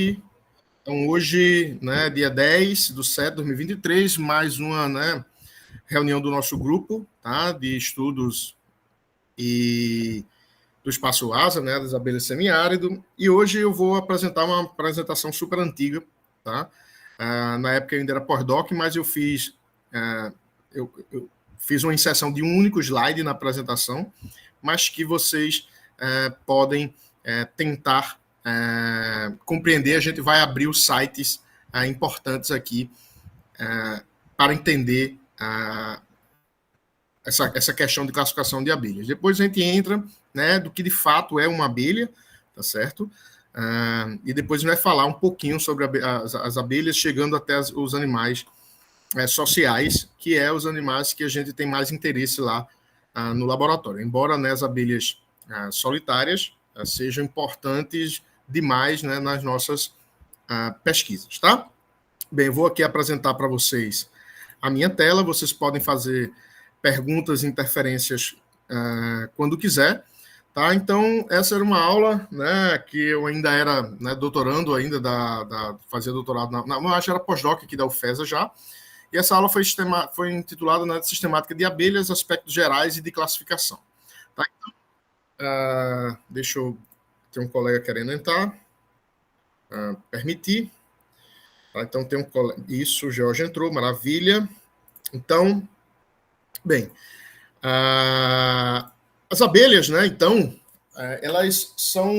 Então, hoje, né, dia 10/7/2023, mais uma, né, reunião do nosso grupo, tá, de estudos e do Espaço Asa, né, das abelhas semiárido, e hoje eu vou apresentar uma apresentação super antiga, tá? Na época eu ainda era pós-doc, mas eu fiz uma inserção de um único slide na apresentação, mas que vocês podem tentar compreender. A gente vai abrir os sites importantes aqui para entender essa questão de classificação de abelhas. Depois a gente entra, né, do que de fato é uma abelha, tá certo? E depois a gente vai falar um pouquinho sobre as abelhas, chegando até os animais sociais, que é os animais que a gente tem mais interesse lá no laboratório. Embora, né, as abelhas solitárias sejam importantes demais, né, nas nossas pesquisas, tá? Bem, eu vou aqui apresentar para vocês a minha tela. Vocês podem fazer perguntas, interferências quando quiser, tá? Então, essa era uma aula, né, que eu ainda era, né, doutorando ainda, fazia doutorado, eu acho que era pós-doc aqui da UFESA já, e essa aula foi intitulada, né, Sistemática de Abelhas, Aspectos Gerais e de Classificação. Tá? Então, deixa eu... Tem um colega querendo entrar. Permitir. Tá? Então, tem um colega... Isso, o Jorge entrou, maravilha. Então, bem, as abelhas, né, então, elas são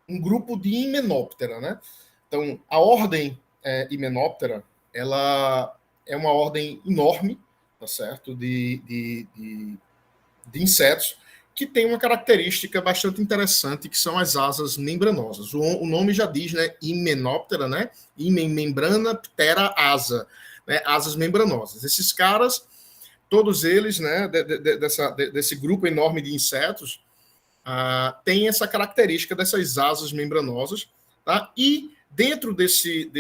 um grupo de Hymenoptera, né? Então, a ordem Hymenoptera, ela é uma ordem enorme, tá certo? De insetos, que tem uma característica bastante interessante, que são as asas membranosas. O nome já diz, né? Hymenoptera, né? Hymen, membrana, ptera, asa. Né? Asas membranosas. Esses caras, todos eles, né, desse grupo enorme de insetos, tem essa característica dessas asas membranosas, tá? E dentro desse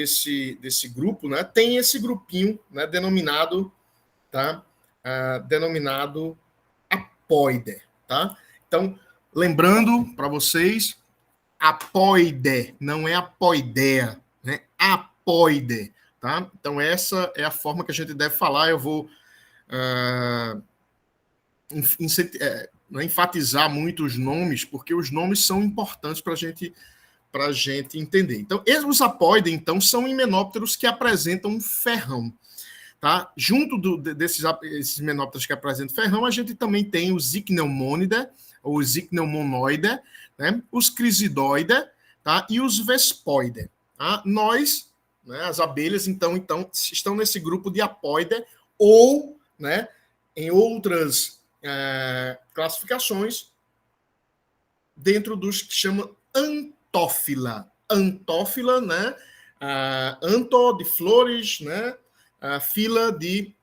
grupo, né, tem esse grupinho, né, denominado, tá? Denominado apoide, tá? Então, lembrando para vocês, apoide, não é apoidea, né? Apoide, tá? Então, essa é a forma que a gente deve falar. Eu vou enfatizar muito os nomes, porque os nomes são importantes para a gente entender. Então, os apoide, então, são himenópteros que apresentam um ferrão. Tá? Junto desses himenópteros que apresentam ferrão, a gente também tem os Ichneumonidae, ou os Ichneumonidae, né? Os Crisidoidae, tá? E os Vespoidae. Tá? Nós, né, as abelhas, então, estão nesse grupo de apoide, ou, né, em outras classificações, dentro dos que chama antófila. Antófila, né? Anto de flores, né? Fila de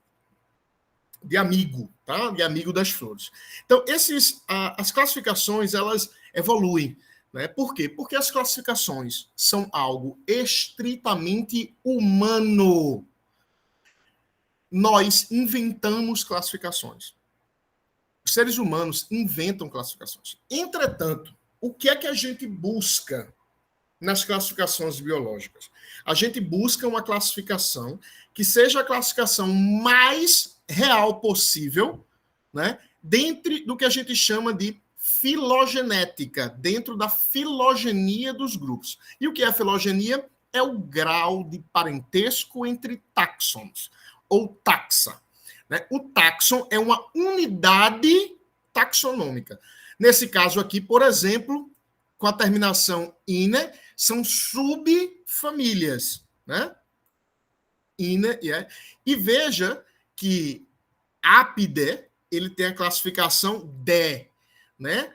amigo, tá? De amigo das flores. Então, as classificações, elas evoluem. Né? Por quê? Porque as classificações são algo estritamente humano. Nós inventamos classificações. Os seres humanos inventam classificações. Entretanto, o que é que a gente busca nas classificações biológicas? A gente busca uma classificação que seja a classificação mais real possível, né, dentro do que a gente chama de filogenética, dentro da filogenia dos grupos. E o que é a filogenia? É o grau de parentesco entre táxons, ou taxa. Né? O táxon é uma unidade taxonômica. Nesse caso aqui, por exemplo, com a terminação ine, são subfamílias, né? Ine, e veja que Apide, ele tem a classificação D, né?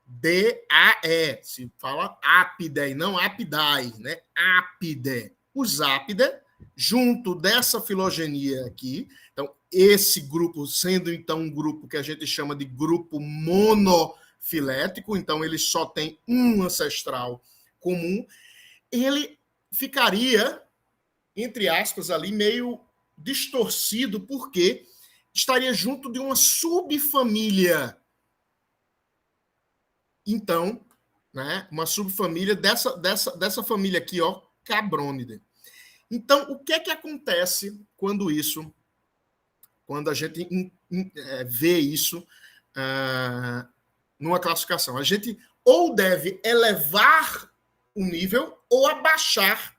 D-A-E, se fala Apide, não Apidae, né? Apide. Os Apide, junto dessa filogenia aqui, então, esse grupo sendo, então, um grupo que a gente chama de grupo monofilético, então ele só tem um ancestral comum, ele ficaria, entre aspas, ali meio distorcido, porque estaria junto de uma subfamília. Então, né, uma subfamília dessa família aqui, ó, cabrônide. Então, o que é que acontece quando a gente vê isso numa classificação? A gente ou deve elevar o nível ou abaixar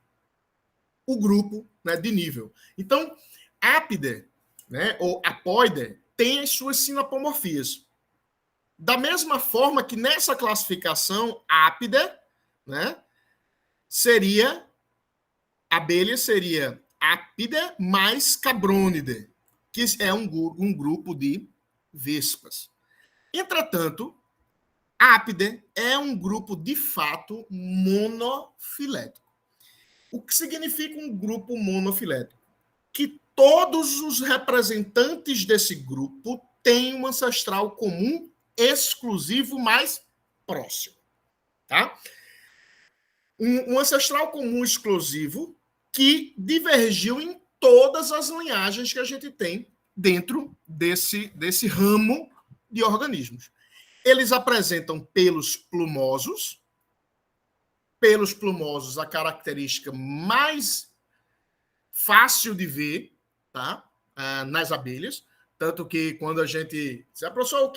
o grupo, né, de nível. Então, Apide, né, ou Apoide tem as suas sinapomorfias. Da mesma forma que nessa classificação, Apide, né, abelha seria Apide mais Cabrônide, que é um grupo de vespas. Entretanto, Apide é um grupo, de fato, monofilético. O que significa um grupo monofilético? Que todos os representantes desse grupo têm um ancestral comum exclusivo mais próximo. Tá? Um ancestral comum exclusivo que divergiu em todas as linhagens que a gente tem dentro desse ramo de organismos. Eles apresentam pelos plumosos. Pelos plumosos, a característica mais fácil de ver, tá? Nas abelhas. Tanto que quando a gente... Professor,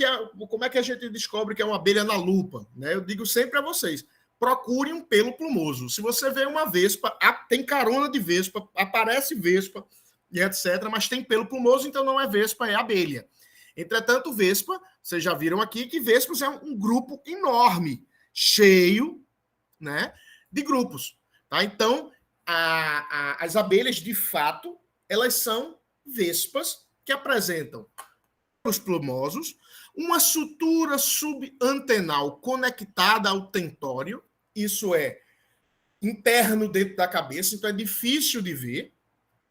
como é que a gente descobre que é uma abelha na lupa? Né? Eu digo sempre a vocês, procure um pelo plumoso. Se você vê uma vespa, tem carona de vespa, aparece vespa, e etc., mas tem pelo plumoso, então não é vespa, é abelha. Entretanto, vespa, vocês já viram aqui que vespas é um grupo enorme, cheio, né, de grupos. Tá? Então, as abelhas, de fato, elas são vespas que apresentam os plumosos uma sutura subantenal conectada ao tentório, isso é interno dentro da cabeça, então é difícil de ver,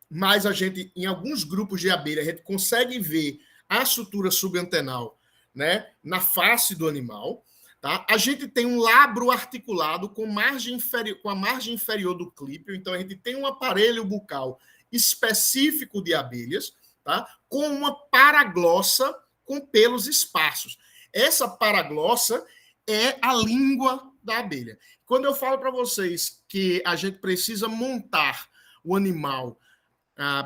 mas a gente, em alguns grupos de abelha, a gente consegue ver a sutura subantenal, né, na face do animal. Tá? A gente tem um labro articulado com a margem inferior do clípio, então a gente tem um aparelho bucal específico de abelhas, tá? Com uma paraglossa com pelos esparsos. Essa paraglossa é a língua da abelha. Quando eu falo para vocês que a gente precisa montar o animal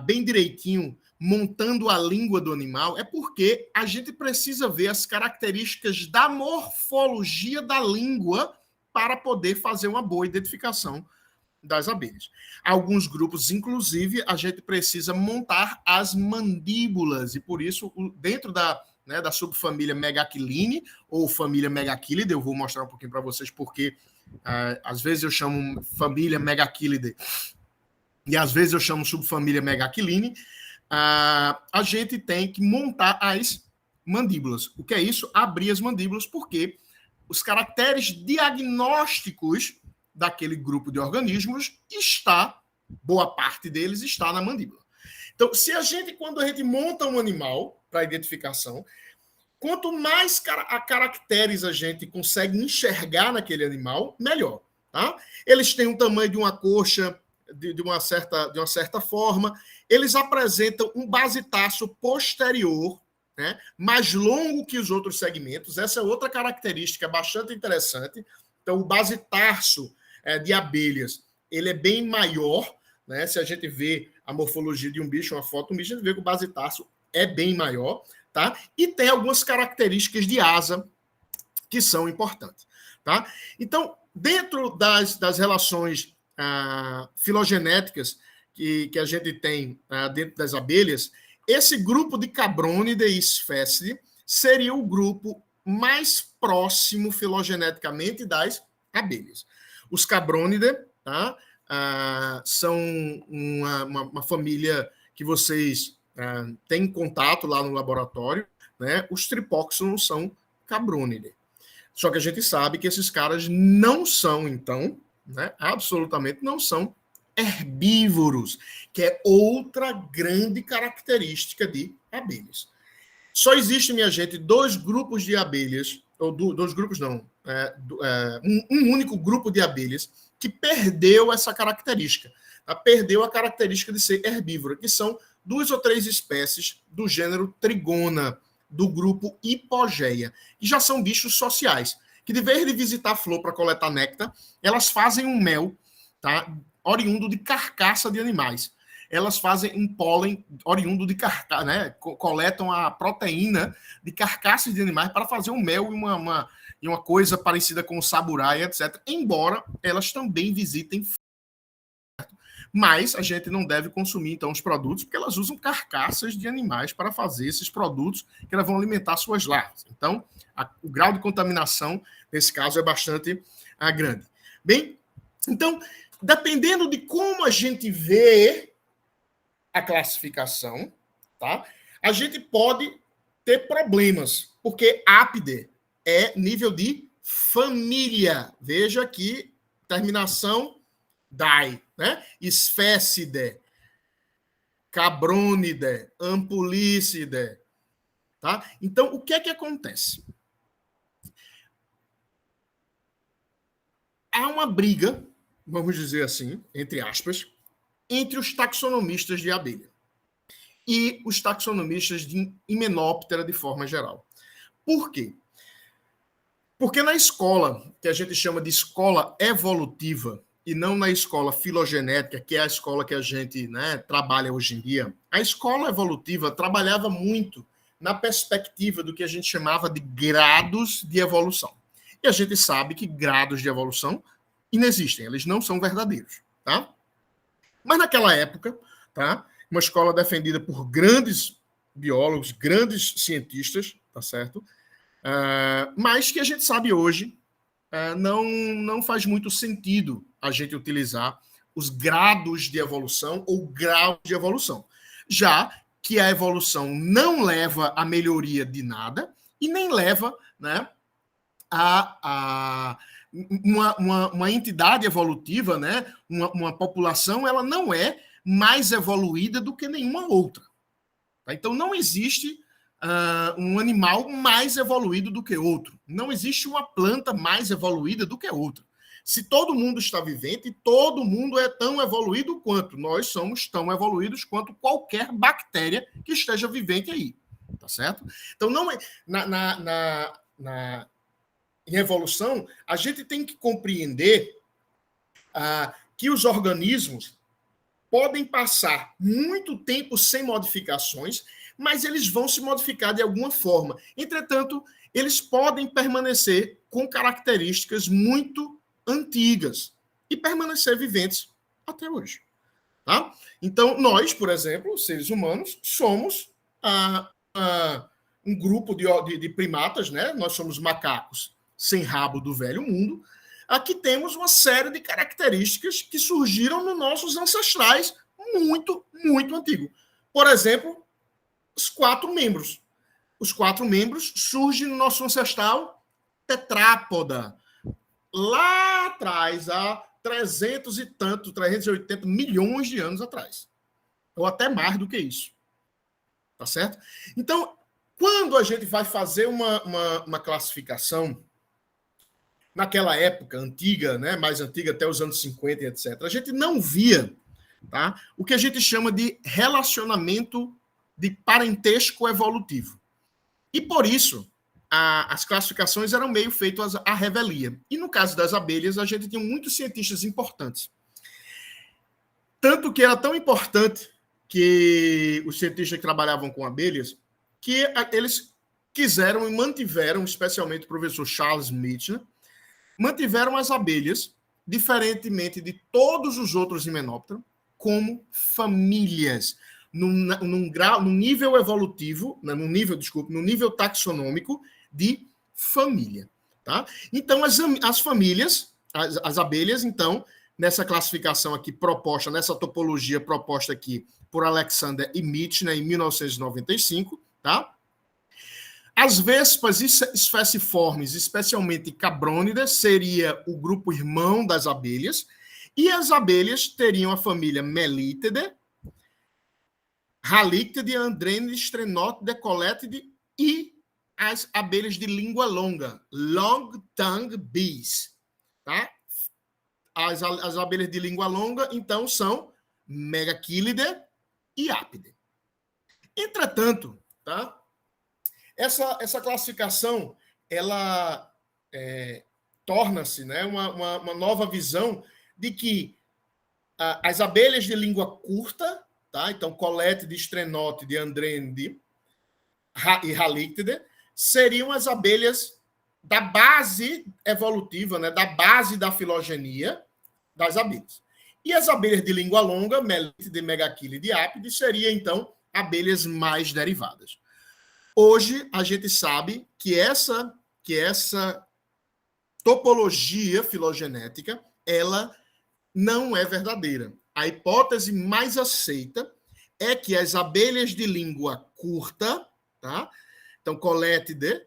bem direitinho, montando a língua do animal, é porque a gente precisa ver as características da morfologia da língua para poder fazer uma boa identificação das abelhas. Alguns grupos, inclusive, a gente precisa montar as mandíbulas, e por isso, dentro da subfamília Megaquiline, ou família Megachilidae, eu vou mostrar um pouquinho para vocês porque às vezes eu chamo família Megaquilidae e às vezes eu chamo subfamília Megaquiline, a gente tem que montar as mandíbulas. O que é isso? Abrir as mandíbulas, porque os caracteres diagnósticos daquele grupo de organismos boa parte deles está na mandíbula. Então, quando a gente monta um animal para identificação, quanto mais caracteres a gente consegue enxergar naquele animal, melhor. Tá? Eles têm o tamanho de uma coxa de uma certa forma, eles apresentam um basetaço posterior, né, mais longo que os outros segmentos. Essa é outra característica bastante interessante. Então, o basetarso de abelhas, ele é bem maior, né? Se a gente vê a morfologia de um bicho, uma foto de um bicho, a gente vê que o basetarso é bem maior, tá? E tem algumas características de asa que são importantes, tá? Então, dentro das relações filogenéticas que a gente tem dentro das abelhas, esse grupo de Cabrônide e Sphaecidae seria o grupo mais próximo filogeneticamente das abelhas. Os Cabrônide, tá, são uma família que vocês têm contato lá no laboratório, né? Os Tripóxonos são Cabrônide. Só que a gente sabe que esses caras não são, então, né, absolutamente não são herbívoros, que é outra grande característica de abelhas. Só existe, minha gente, dois grupos de abelhas, ou dois grupos não, um único grupo de abelhas que perdeu essa característica, tá? Perdeu a característica de ser herbívora, que são 2 ou 3 espécies do gênero Trigona, do grupo Hipogeia, que já são bichos sociais, que de vez de visitar a flor para coletar néctar, elas fazem um mel, tá, oriundo de carcaça de animais. Elas fazem um pólen oriundo de carcaça, né? Coletam a proteína de carcaças de animais para fazer um mel e uma coisa parecida com o saburai, etc. Embora elas também visitem. Mas a gente não deve consumir, então, os produtos, porque elas usam carcaças de animais para fazer esses produtos que elas vão alimentar suas larvas. Então, o grau de contaminação, nesse caso, é bastante grande. Bem, então, dependendo de como a gente vê a classificação, tá? A gente pode ter problemas, porque apide é nível de família. Veja aqui, terminação dai, né? Esfécide, cabrônide, ampulícide, tá? Então, o que é que acontece? Há uma briga, vamos dizer assim, entre aspas, entre os taxonomistas de abelha e os taxonomistas de Hymenoptera de forma geral. Por quê? Porque na escola, que a gente chama de escola evolutiva, e não na escola filogenética, que é a escola que a gente, né, trabalha hoje em dia, a escola evolutiva trabalhava muito na perspectiva do que a gente chamava de grados de evolução. E a gente sabe que grados de evolução inexistem, eles não são verdadeiros, tá? Mas naquela época, tá, uma escola defendida por grandes biólogos, grandes cientistas, tá certo? Mas que a gente sabe hoje não faz muito sentido a gente utilizar os grados de evolução ou graus de evolução, já que a evolução não leva à melhoria de nada e nem leva, né, a uma entidade evolutiva, né, uma população, ela não é mais evoluída do que nenhuma outra. Tá? Então, não existe um animal mais evoluído do que outro. Não existe uma planta mais evoluída do que outra. Se todo mundo está vivente, todo mundo é tão evoluído quanto. Nós somos tão evoluídos quanto qualquer bactéria que esteja vivente aí. Tá certo? Então, não é, em evolução, a gente tem que compreender que os organismos podem passar muito tempo sem modificações, mas eles vão se modificar de alguma forma. Entretanto, eles podem permanecer com características muito antigas e permanecer viventes até hoje. Tá? Então, nós, por exemplo, seres humanos, somos um grupo de primatas, né? Nós somos macacos sem rabo do velho mundo. Aqui temos uma série de características que surgiram nos nossos ancestrais muito, muito antigos. Por exemplo, os 4 membros. Os 4 membros surgem no nosso ancestral tetrápoda. Lá atrás, há 380 milhões de anos atrás. Ou até mais do que isso. Tá certo? Então, quando a gente vai fazer uma classificação, naquela época antiga, né, mais antiga, até os anos 50 e etc., a gente não via, tá, o que a gente chama de relacionamento de parentesco evolutivo. E por isso, as classificações eram meio feitas à revelia. E no caso das abelhas, a gente tinha muitos cientistas importantes. Tanto que era tão importante que os cientistas que trabalhavam com abelhas, que eles quiseram e mantiveram, especialmente o professor Charles Michener, mantiveram as abelhas, diferentemente de todos os outros himenópteros, como famílias, num nível evolutivo, no nível taxonômico de família. Tá? Então, as famílias, as abelhas, então, nessa classificação aqui proposta, nessa topologia proposta aqui por Alexander e Michener, em 1995, tá? As vespas espéciformes, especialmente cabrônidas, seria o grupo irmão das abelhas, e as abelhas teriam a família Melítide, Halictide, Andrênide, Strenotide, Colétide e as abelhas de língua longa, long tongue bees. Tá? As abelhas de língua longa, então, são Megachilidae e Apide. Entretanto, tá? Essa classificação, ela torna-se, né, uma nova visão de que As abelhas de língua curta, tá? Então, Colete de Strenote, de Andrende e Halictide, seriam as abelhas da base evolutiva, né? Da base da filogenia das abelhas. E as abelhas de língua longa, Melítide, Megachile e Ápide, seriam, então, abelhas mais derivadas. Hoje, a gente sabe que essa topologia filogenética, ela não é verdadeira. A hipótese mais aceita é que as abelhas de língua curta, tá? Então, Colétide,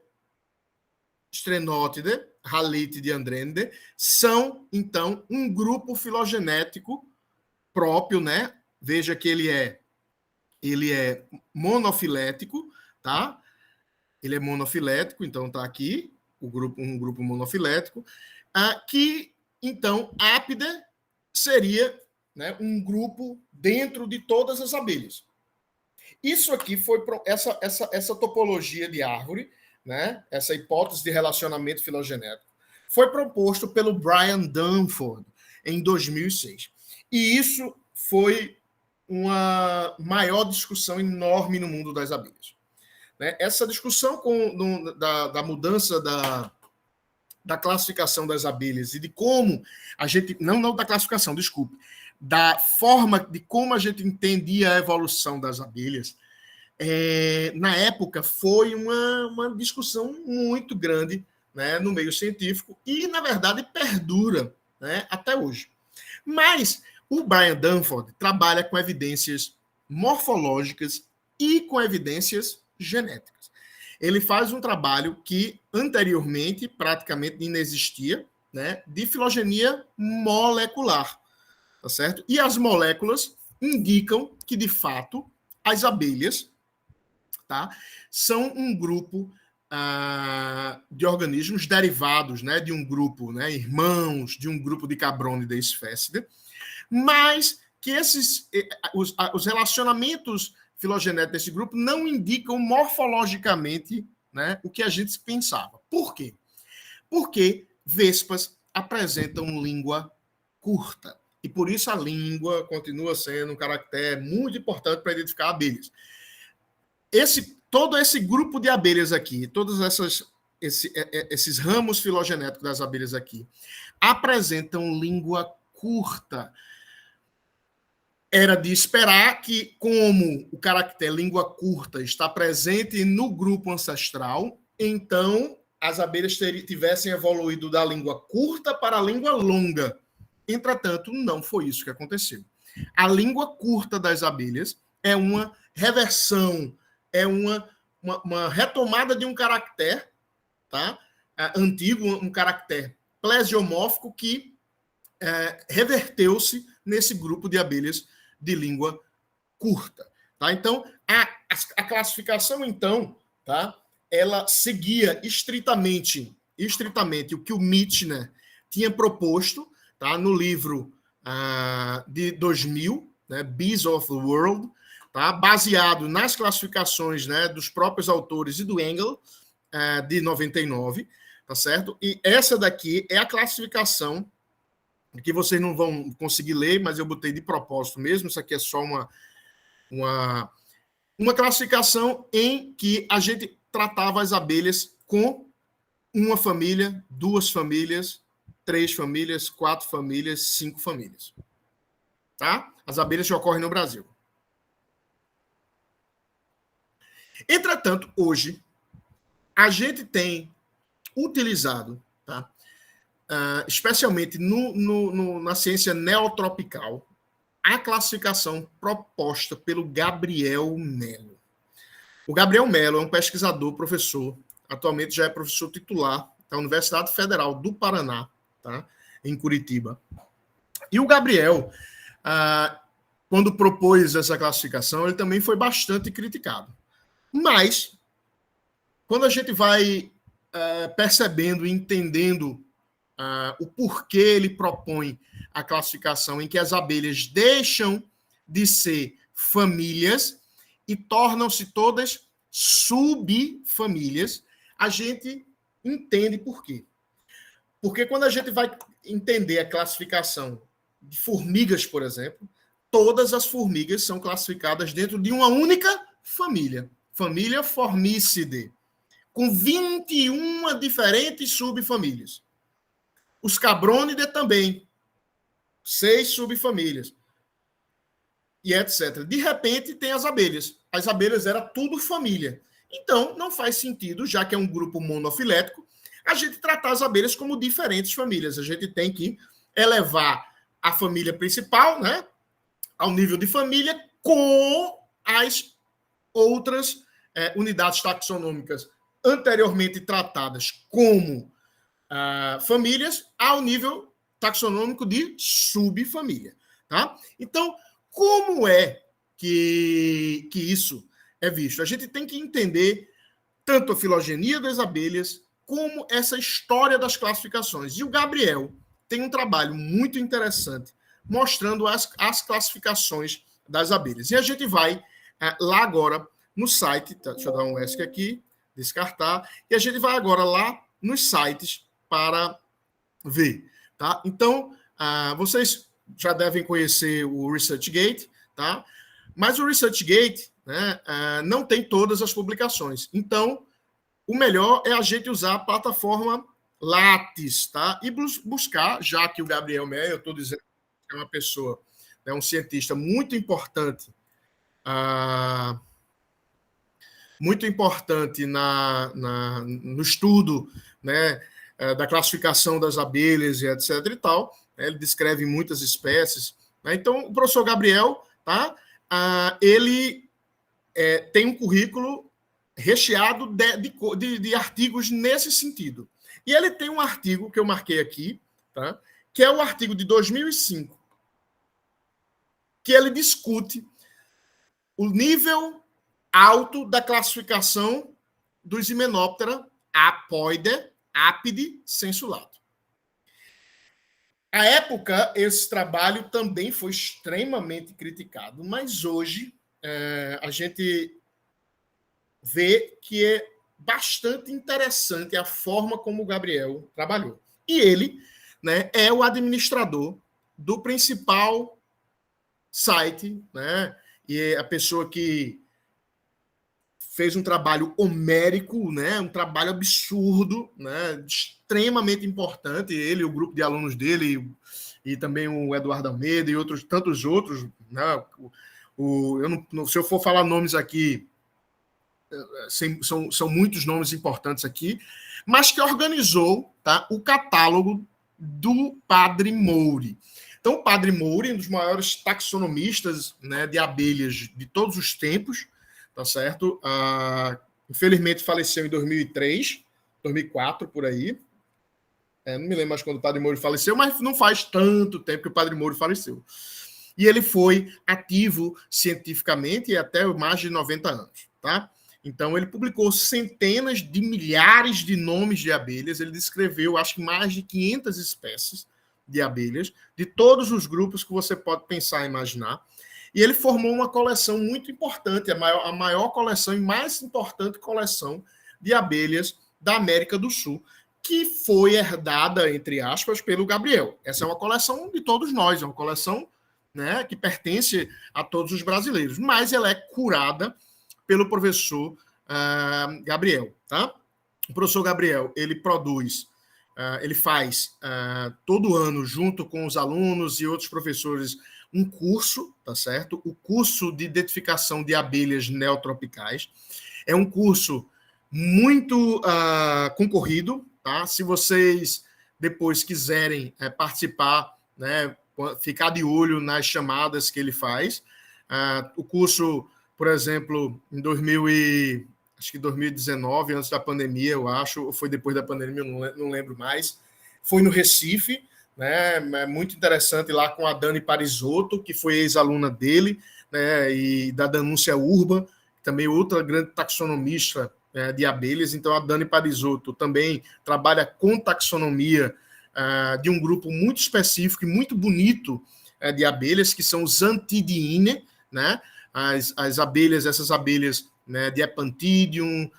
Strenotide, Halictide e Andrende, são, então, um grupo filogenético próprio, né? Veja que ele é monofilético, tá? Ele é monofilético, então está aqui um grupo monofilético, que, então, Ápide seria, né, um grupo dentro de todas as abelhas. Isso aqui foi essa topologia de árvore, né, essa hipótese de relacionamento filogenético, foi proposto pelo Brian Dunford em 2006. E isso foi uma maior discussão enorme no mundo das abelhas. Essa discussão da mudança da classificação das abelhas e de como a gente... Não da classificação, desculpe. Da forma de como a gente entendia a evolução das abelhas, na época foi uma discussão muito grande, né, no meio científico e, na verdade, perdura, né, até hoje. Mas o Brian Dunford trabalha com evidências morfológicas e com evidências genéticas. Ele faz um trabalho que anteriormente praticamente inexistia, né, de filogenia molecular, tá certo? E as moléculas indicam que, de fato, as abelhas, tá, são um grupo de organismos derivados, né, de um grupo, né, irmãos de um grupo de Cabrônida e Sphæcidae, mas que os relacionamentos filogenéticos desse grupo não indicam morfologicamente, né, o que a gente pensava. Por quê? Porque vespas apresentam língua curta. E por isso a língua continua sendo um caractere muito importante para identificar abelhas. Todo esse grupo de abelhas aqui, todos esses ramos filogenéticos das abelhas aqui, apresentam língua curta. Era de esperar que, como o caractere língua curta está presente no grupo ancestral, então as abelhas tivessem evoluído da língua curta para a língua longa. Entretanto, não foi isso que aconteceu. A língua curta das abelhas é uma reversão, é uma retomada de um caractere, tá, antigo, um caractere plesiomórfico que reverteu-se nesse grupo de abelhas de língua curta. Tá? Então, a classificação, então, tá, ela seguia estritamente o que o Michener tinha proposto, tá, no livro de 2000, né, Bees of the World, tá, baseado nas classificações, né, dos próprios autores e do Engel, de 99, tá certo? E essa daqui é a classificação que vocês não vão conseguir ler, mas eu botei de propósito mesmo. Isso aqui é só uma classificação em que a gente tratava as abelhas com uma família, 2 famílias, 3 famílias, 4 famílias, 5 famílias. Tá? As abelhas que ocorrem no Brasil. Entretanto, hoje, a gente tem utilizado, tá, especialmente na ciência neotropical, a classificação proposta pelo Gabriel Mello. O Gabriel Mello é um pesquisador, professor, atualmente já é professor titular da Universidade Federal do Paraná, tá, em Curitiba. E o Gabriel, quando propôs essa classificação, ele também foi bastante criticado. Mas, quando a gente vai percebendo e entendendo o porquê ele propõe a classificação em que as abelhas deixam de ser famílias e tornam-se todas subfamílias, a gente entende por quê. Porque quando a gente vai entender a classificação de formigas, por exemplo, todas as formigas são classificadas dentro de uma única família, família Formicidae, com 21 diferentes subfamílias. Os Cabronidae também, 6 subfamílias, e etc. De repente, tem as abelhas. As abelhas era tudo família. Então, não faz sentido, já que é um grupo monofilético, a gente tratar as abelhas como diferentes famílias. A gente tem que elevar a família principal, né, ao nível de família, com as outras unidades taxonômicas anteriormente tratadas como famílias, ao nível taxonômico de subfamília. Tá? Então, como é que isso é visto? A gente tem que entender tanto a filogenia das abelhas como essa história das classificações. E o Gabriel tem um trabalho muito interessante mostrando as classificações das abelhas. E a gente vai lá agora no site, tá? Deixa eu dar um ESC aqui, descartar, e a gente vai agora lá nos sites para ver. Tá? Então, vocês já devem conhecer o ResearchGate, tá? Mas o ResearchGate, né, não tem todas as publicações. Então, o melhor é a gente usar a plataforma Lattes, tá? E buscar, já que o Gabriel Meyer, eu estou dizendo que é uma pessoa, é um cientista muito importante, no estudo, né, da classificação das abelhas e etc. e tal. Ele descreve muitas espécies. Né? Então, o professor Gabriel, tá? Ele tem um currículo recheado de artigos nesse sentido. E ele tem um artigo que eu marquei aqui, tá? Que é o artigo de 2005, que ele discute o nível alto da classificação dos Hymenoptera Apoide, Apide, Sensulato. À época, esse trabalho também foi extremamente criticado, mas hoje a gente vê que é bastante interessante a forma como o Gabriel trabalhou. E ele, né, é o administrador do principal site, né, e é a pessoa que fez um trabalho homérico, né, um trabalho absurdo, né, extremamente importante. Ele, o grupo de alunos dele, e também o Eduardo Almeida e tantos outros. Né, se eu for falar nomes aqui, são muitos nomes importantes aqui, mas que organizou, tá, o catálogo do Padre Mouri. Então, o Padre Mouri, um dos maiores taxonomistas, né, de abelhas de todos os tempos, tá certo? Infelizmente faleceu em 2003, 2004, por aí. Não me lembro mais quando o Padre Mouri faleceu, mas não faz tanto tempo que o Padre Mouri faleceu. E ele foi ativo cientificamente até mais de 90 anos, tá? Então, ele publicou centenas de milhares de nomes de abelhas, ele descreveu, acho que mais de 500 espécies de abelhas, de todos os grupos que você pode pensar e imaginar. E ele formou uma coleção muito importante, a maior coleção e mais importante coleção de abelhas da América do Sul, que foi herdada, entre aspas, pelo Gabriel. Essa é uma coleção de todos nós, é uma coleção, né, que pertence a todos os brasileiros, mas ela é curada pelo professor Gabriel. Tá? O professor Gabriel, ele produz, ele faz todo ano, junto com os alunos e outros professores, um curso, tá certo? O curso de identificação de abelhas neotropicais. É um curso muito concorrido, tá? Se vocês depois quiserem participar, né, ficar de olho nas chamadas que ele faz. O curso, por exemplo, em 2019, antes da pandemia, eu acho, ou foi depois da pandemia, eu não lembro mais, foi no Recife, né? É muito interessante, lá com a Dani Parisotto, que foi ex-aluna dele, né? E da Danúncia Urban, também outra grande taxonomista de abelhas. Então, a Dani Parisotto também trabalha com taxonomia de um grupo muito específico e muito bonito de abelhas, que são os Antidiinae, né? As abelhas, essas abelhas né, de Epantidium,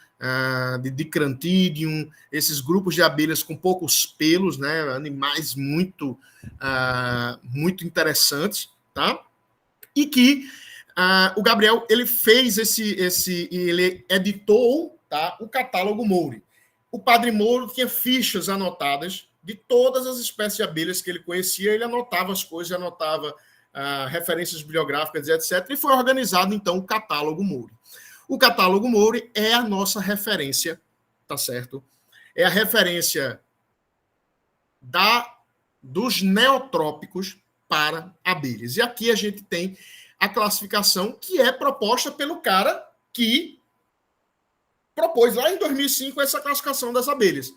de Dicrantidium, esses grupos de abelhas com poucos pelos, né, animais muito, muito interessantes, tá? E que o Gabriel ele fez ele editou, tá, o catálogo Moure. O Padre Mouro tinha fichas anotadas de todas as espécies de abelhas que ele conhecia, ele anotava as coisas, anotava referências bibliográficas, etc. E foi organizado, então, o catálogo Moure. O catálogo Moure é a nossa referência, tá certo? É a referência dos neotrópicos para abelhas. E aqui a gente tem a classificação que é proposta pelo cara que propôs lá em 2005 essa classificação das abelhas.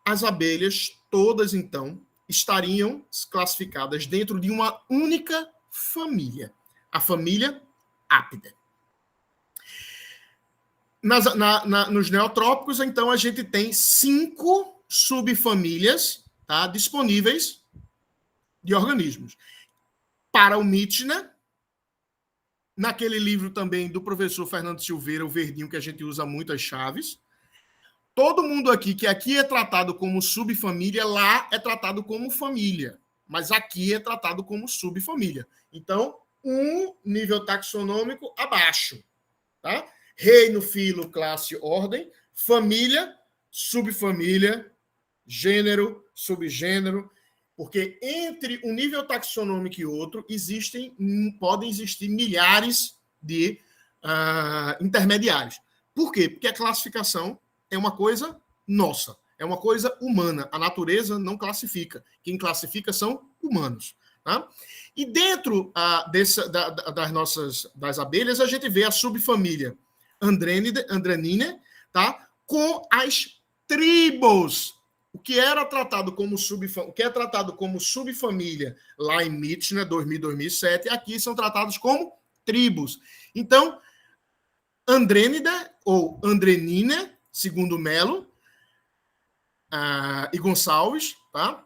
As abelhas todas, então, estariam classificadas dentro de uma única família, a família Apida. Nos neotrópicos, então, a gente tem 5 subfamílias, tá, disponíveis de organismos. Para o Mitchner, naquele livro também do professor Fernando Silveira, o verdinho, que a gente usa muito as chaves, todo mundo aqui, que aqui é tratado como subfamília, lá é tratado como família, mas aqui é tratado como subfamília. Então, um nível taxonômico abaixo, tá? Reino, filo, classe, ordem, família, subfamília, gênero, subgênero, porque entre um nível taxonômico e outro podem existir milhares de intermediários. Por quê? Porque a classificação é uma coisa nossa, é uma coisa humana. A natureza não classifica. Quem classifica são humanos. Tá? E dentro das abelhas, a gente vê a subfamília Andranina, tá? Com as tribos. O que é tratado como subfamília lá em Mitchner, 2000, 2007, aqui são tratados como tribos. Então, Andrênida ou Andrenina, segundo Melo e Gonçalves, tá?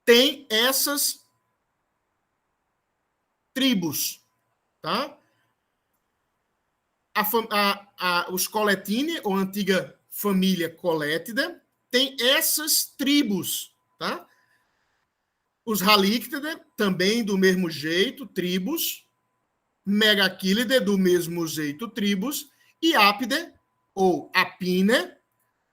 Tem essas tribos, tá? Os Coletine, ou antiga família Colétida, tem essas tribos, tá? Os Halictida, também do mesmo jeito, tribos. Megaquilidae, do mesmo jeito, tribos. E Apide, ou Apine,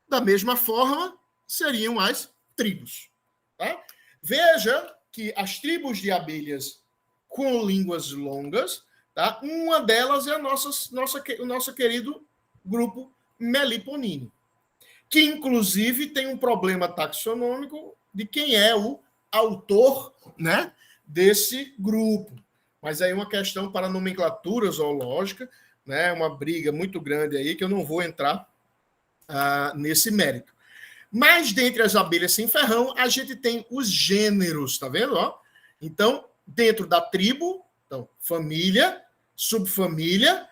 da mesma forma, seriam as tribos. Tá? Veja que as tribos de abelhas com línguas longas, tá? Uma delas é o nosso querido grupo Meliponine, que inclusive tem um problema taxonômico de quem é o autor, né, desse grupo. Mas aí uma questão para nomenclatura zoológica, né, uma briga muito grande aí, que eu não vou entrar nesse mérito. Mas dentre as abelhas sem ferrão, a gente tem os gêneros, tá vendo? Ó? Então, dentro da tribo, então, família, subfamília,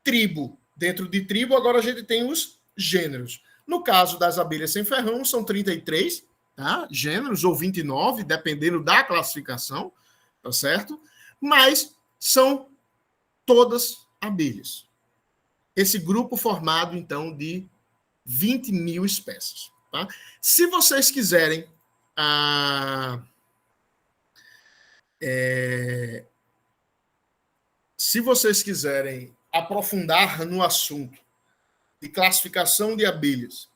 tribo. Dentro de tribo, agora a gente tem os gêneros. No caso das abelhas sem ferrão, são 33, tá? Gêneros, ou 29, dependendo da classificação, tá certo? Mas são todas abelhas. Esse grupo formado, então, de 20 mil espécies. Tá? Se vocês quiserem aprofundar no assunto de classificação de abelhas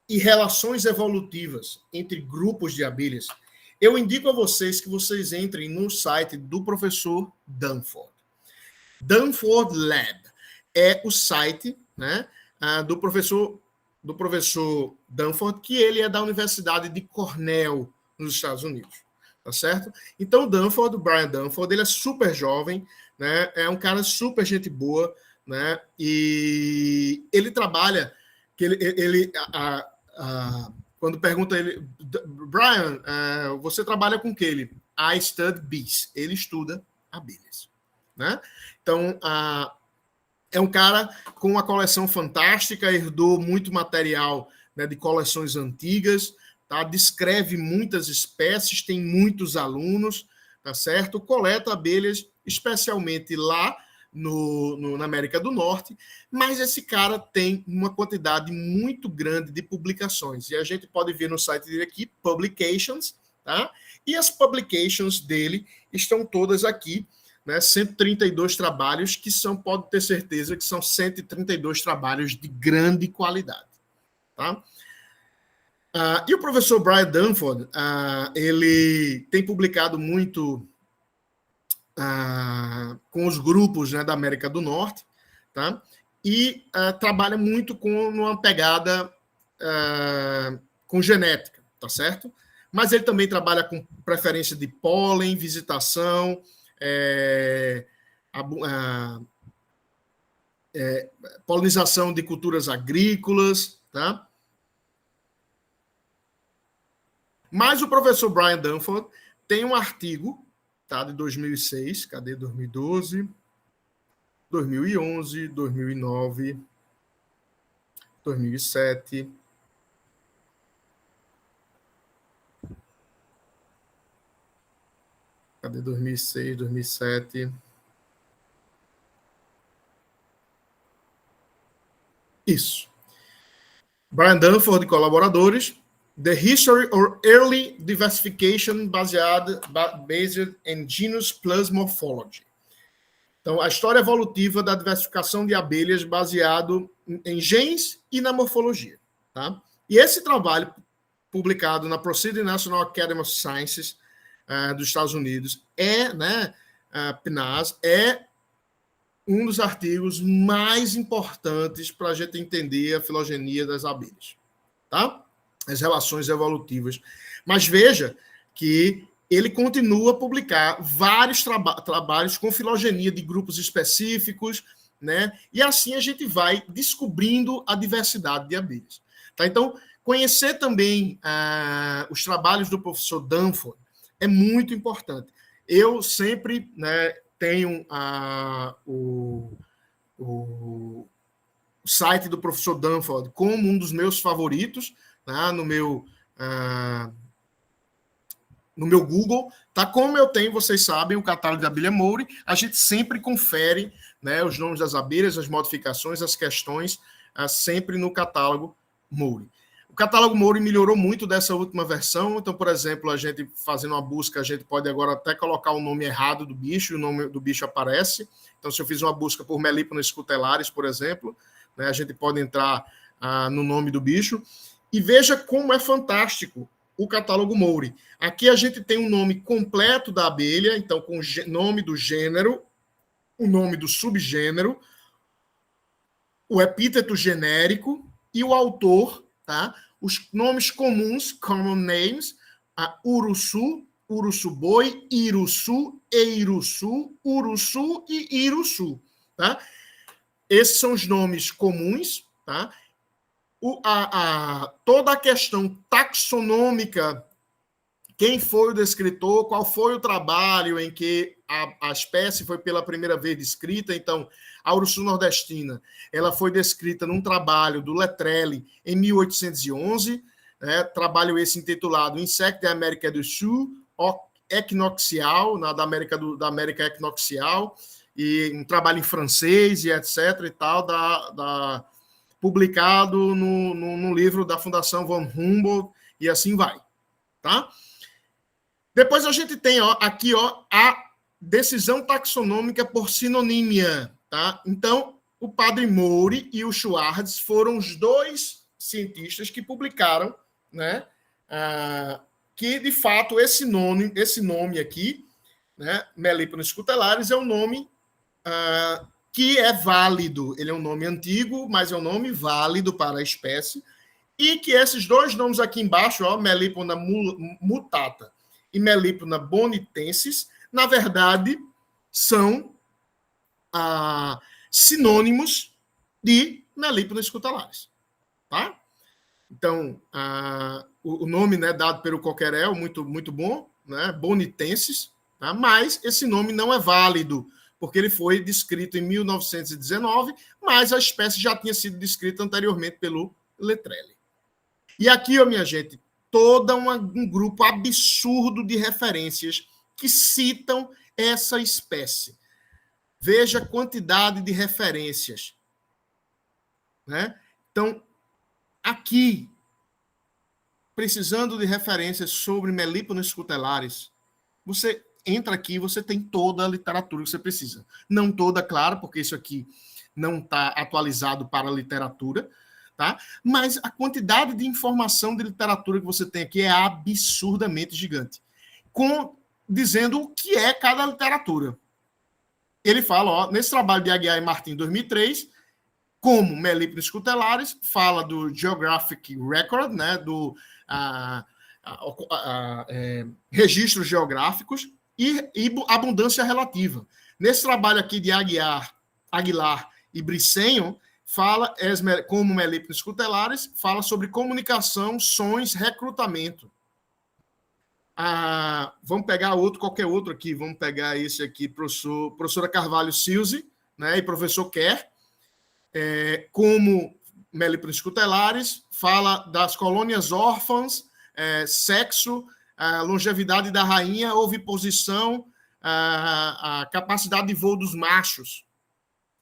e relações evolutivas entre grupos de abelhas, eu indico a vocês que vocês entrem no site do professor Dunford. Dunford Lab é o site, né, do professor Dunford, que ele é da Universidade de Cornell, nos Estados Unidos. Tá certo? Então, o Brian Dunford, ele é super jovem, né, é um cara super gente boa, né, e ele trabalha, quando pergunta ele, Brian, você trabalha com o que? Ele? I study bees. Ele estuda abelhas. Né? Então, é um cara com uma coleção fantástica, herdou muito material, né, de coleções antigas, tá? Descreve muitas espécies, tem muitos alunos, tá certo? Coleta abelhas, especialmente lá na América do Norte, mas esse cara tem uma quantidade muito grande de publicações. E a gente pode ver no site dele aqui, Publications, tá? E as publications dele estão todas aqui, né? 132 trabalhos, que pode ter certeza que são 132 trabalhos de grande qualidade, tá? E o professor Brian Dunford, ele tem publicado muito com os grupos, né, da América do Norte, tá? E trabalha muito com uma pegada com genética, tá certo? Mas ele também trabalha com preferência de pólen, visitação, polinização de culturas agrícolas, tá? Mas o professor Brian Dunford tem um artigo, tá, de 2006, cadê 2012, 2011, 2009, 2007. Cadê 2006, 2007? Isso. Brian Dunford e colaboradores. The History or Early Diversification based in Genus plus Morphology. Então, a história evolutiva da diversificação de abelhas baseado em genes e na morfologia. Tá? E esse trabalho, publicado na Proceeding National Academy of Sciences dos Estados Unidos, PNAS, é um dos artigos mais importantes para a gente entender a filogenia das abelhas. Tá? As relações evolutivas. Mas veja que ele continua a publicar vários trabalhos com filogenia de grupos específicos, né? E assim a gente vai descobrindo a diversidade de abelhas. Tá? Então, conhecer também os trabalhos do professor Dunford é muito importante. Eu sempre, né, tenho o site do professor Dunford como um dos meus favoritos, tá? No meu Google, tá? Como eu tenho, vocês sabem, o catálogo de abelha Moure, a gente sempre confere, né, os nomes das abelhas, as modificações, as questões, sempre no catálogo Moure. O catálogo Moure melhorou muito dessa última versão, então, por exemplo, a gente fazendo uma busca, a gente pode agora até colocar o nome errado do bicho, e o nome do bicho aparece. Então, se eu fiz uma busca por Melipona scutellarius, por exemplo, né, a gente pode entrar no nome do bicho. E veja como é fantástico o catálogo Moure. Aqui a gente tem o nome completo da abelha, então com o nome do gênero, o nome do subgênero, o epíteto genérico e o autor, tá? Os nomes comuns, common names, uruçu, uruçu-boi, iruçu, eiruçu, uruçu e iruçu, tá? Esses são os nomes comuns, tá? Toda a questão taxonômica, quem foi o descritor, qual foi o trabalho em que a espécie foi pela primeira vez descrita. Então, a uruçu nordestina, ela foi descrita num trabalho do Lettrelli em 1811, né, trabalho esse intitulado Insect da América do Sul, equinoxial, da América equinoxial, e um trabalho em francês e etc. e tal, publicado no livro da Fundação von Humboldt, e assim vai. Tá? Depois a gente tem aqui a decisão taxonômica por sinonímia. Tá? Então, o padre Moure e o Schwartz foram os dois cientistas que publicaram, né, que, de fato, esse nome aqui, né, Melipona scutellarius, é um nome que é válido. Ele é um nome antigo, mas é um nome válido para a espécie, e que esses dois nomes aqui embaixo, Melipona mutata e Melipona bonitensis, na verdade, são sinônimos de Melipona scutellarius. Tá? Então, o nome, né, dado pelo Coquerel, muito, muito bom, né, bonitensis, tá? Mas esse nome não é válido, porque ele foi descrito em 1919, mas a espécie já tinha sido descrita anteriormente pelo Lettrelli. E aqui, minha gente, todo um grupo absurdo de referências que citam essa espécie. Veja a quantidade de referências, né? Então, aqui, precisando de referências sobre melíponos cutelares, você entra aqui e você tem toda a literatura que você precisa. Não toda, claro, porque isso aqui não está atualizado para a literatura, tá? Mas a quantidade de informação de literatura que você tem aqui é absurdamente gigante. Dizendo o que é cada literatura. Ele fala, ó, nesse trabalho de Aguiar e Martin, 2003, como melíponos cutelares, fala do Geographic Record, né, do registros geográficos e abundância relativa. Nesse trabalho aqui de Aguilar e Brissenho, fala como melíponos cutelares, fala sobre comunicação, sons, recrutamento. Vamos pegar qualquer outro aqui, vamos pegar esse aqui, professora Carvalho Silze, né, e professor Kerr, como melíponos cutelares, fala das colônias órfãs, sexo, longevidade da rainha, oviposição, a capacidade de voo dos machos,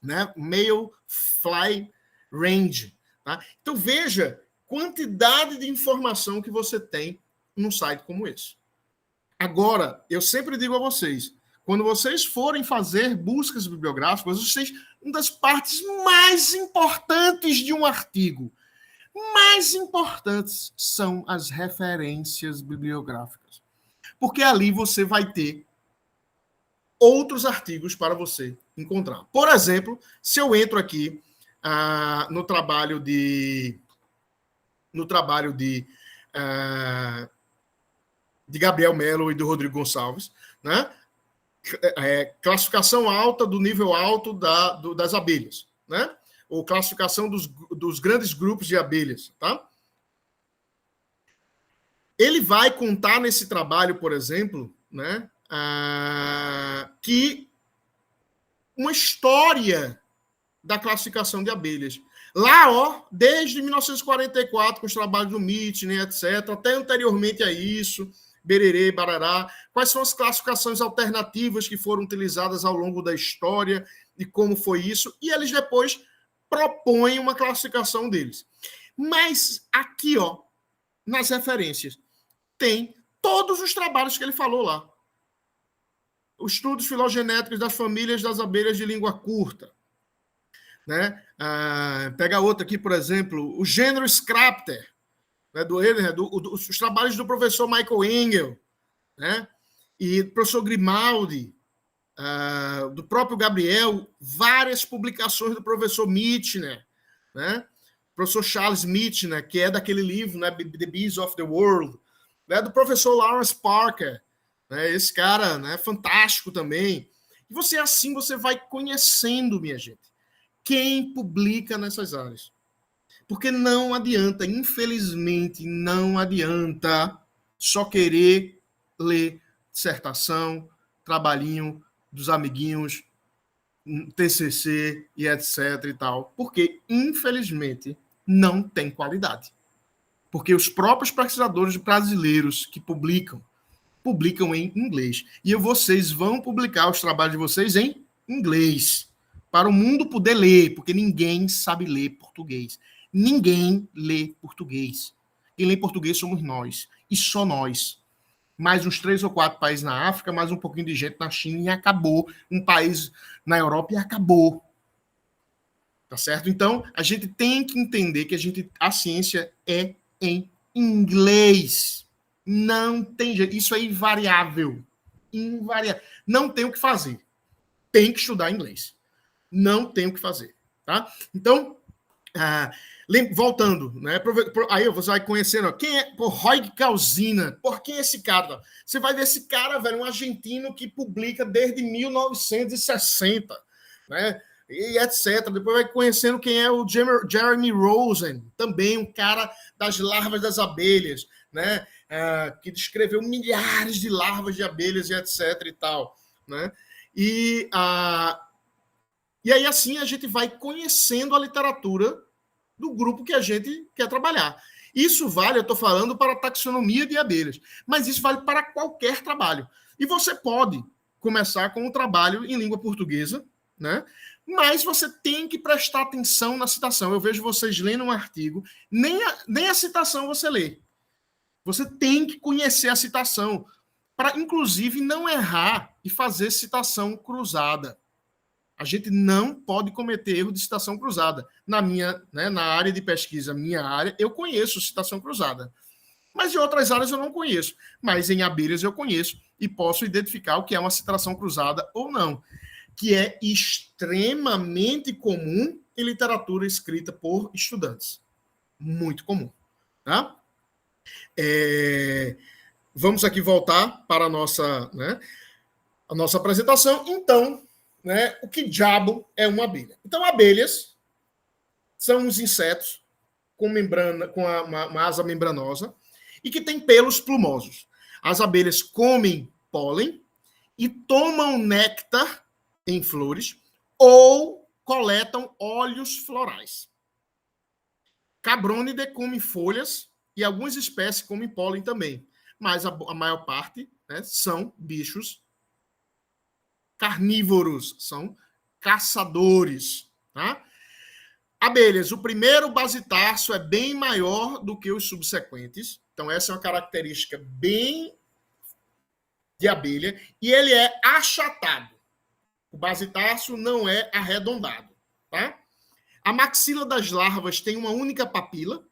né? Male fly range. Tá? Então, veja quantidade de informação que você tem num site como esse. Agora, eu sempre digo a vocês, quando vocês forem fazer buscas bibliográficas, uma das partes mais importantes de um artigo, mais importantes, são as referências bibliográficas. Porque ali você vai ter outros artigos para você encontrar. Por exemplo, se eu entro aqui no trabalho de Gabriel Mello e do Rodrigo Gonçalves, né? Classificação alta do nível alto das abelhas, né? Ou classificação dos grandes grupos de abelhas, tá? Ele vai contar nesse trabalho, por exemplo, né, que uma história da classificação de abelhas. Lá, ó, desde 1944, com os trabalhos do Mitchell, etc., até anteriormente a isso, Bererê, Barará, quais são as classificações alternativas que foram utilizadas ao longo da história e como foi isso, e eles depois propõem uma classificação deles. Mas aqui, ó, nas referências, tem todos os trabalhos que ele falou lá. Os estudos filogenéticos das famílias das abelhas de língua curta. Né? Pega outra aqui, por exemplo, o gênero Scrapter, né, os trabalhos do professor Michael Engel, né, e do professor Grimaldi, do próprio Gabriel, várias publicações do professor Michener, né, professor Charles Michener, que é daquele livro, né, The Bees of the World, né, do professor Lawrence Parker, né, esse cara, né, fantástico também. E você vai conhecendo, minha gente, quem publica nessas áreas. Porque não adianta, infelizmente, não adianta só querer ler dissertação, trabalhinho dos amiguinhos, TCC e etc e tal. Porque, infelizmente, não tem qualidade. Porque os próprios pesquisadores brasileiros que publicam em inglês. E vocês vão publicar os trabalhos de vocês em inglês. Para o mundo poder ler, porque ninguém sabe ler português. Ninguém lê português. Quem lê português somos nós. E só nós. Mais uns 3 ou 4 países na África, mais um pouquinho de gente na China e acabou. Um país na Europa e acabou. Tá certo? Então, a gente tem que entender que a ciência é em inglês. Não tem jeito. Isso é invariável. Não tem o que fazer. Tem que estudar inglês. Não tem o que fazer. Tá? Então, voltando, né? Aí você vai conhecendo, quem é Roy Calzina. Por quem é esse cara? Você vai ver esse cara, velho, um argentino que publica desde 1960, né? E etc. Depois vai conhecendo quem é o Jeremy Rosen, também um cara das larvas das abelhas, né? Que descreveu milhares de larvas de abelhas e etc. e tal, né? E aí, assim, a gente vai conhecendo a literatura do grupo que a gente quer trabalhar. Isso vale, eu estou falando, para a taxonomia de abelhas, mas isso vale para qualquer trabalho. E você pode começar com um trabalho em língua portuguesa, né? Mas você tem que prestar atenção na citação. Eu vejo vocês lendo um artigo, nem a citação você lê. Você tem que conhecer a citação, para, inclusive, não errar e fazer citação cruzada. A gente não pode cometer erro de citação cruzada. Na área de pesquisa, minha área, eu conheço citação cruzada. Mas em outras áreas eu não conheço. Mas em abelhas eu conheço e posso identificar o que é uma citação cruzada ou não, que é extremamente comum em literatura escrita por estudantes. Muito comum. Tá? Vamos aqui voltar para a nossa apresentação. Então, o que diabo é uma abelha? Então, abelhas são uns insetos com membrana, com uma asa membranosa e que tem pelos plumosos. As abelhas comem pólen e tomam néctar em flores ou coletam óleos florais. Cabrônide come folhas e algumas espécies comem pólen também, mas a maior parte são bichos carnívoros, são caçadores. Tá? Abelhas, o primeiro basitarso é bem maior do que os subsequentes, então essa é uma característica bem de abelha, e ele é achatado. O basitarso não é arredondado. Tá? A maxila das larvas tem uma única papila.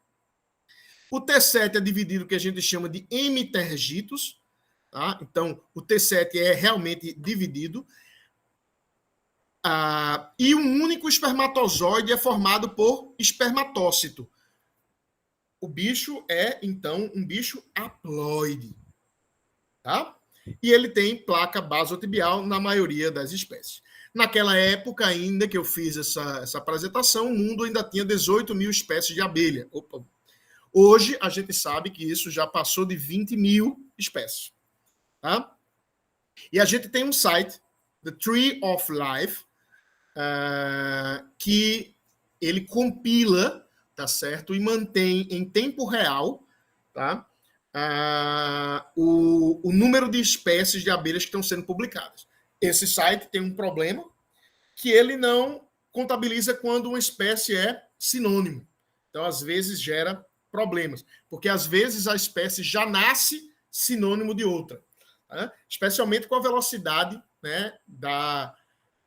O T7 é dividido, que a gente chama de hemitergitos. Tá? Então, o T7 é realmente dividido. E um único espermatozoide é formado por espermatócito. O bicho é, então, um bicho haploide. Tá? E ele tem placa basotibial na maioria das espécies. Naquela época ainda que eu fiz essa apresentação, o mundo ainda tinha 18 mil espécies de abelha. Opa. Hoje, a gente sabe que isso já passou de 20 mil espécies. Tá? E a gente tem um site, The Tree of Life, que ele compila, tá certo, e mantém em tempo real, tá, o número de espécies de abelhas que estão sendo publicadas. Esse site tem um problema que ele não contabiliza quando uma espécie é sinônimo. Então, às vezes, gera problemas, porque às vezes a espécie já nasce sinônimo de outra, tá? Especialmente com a velocidade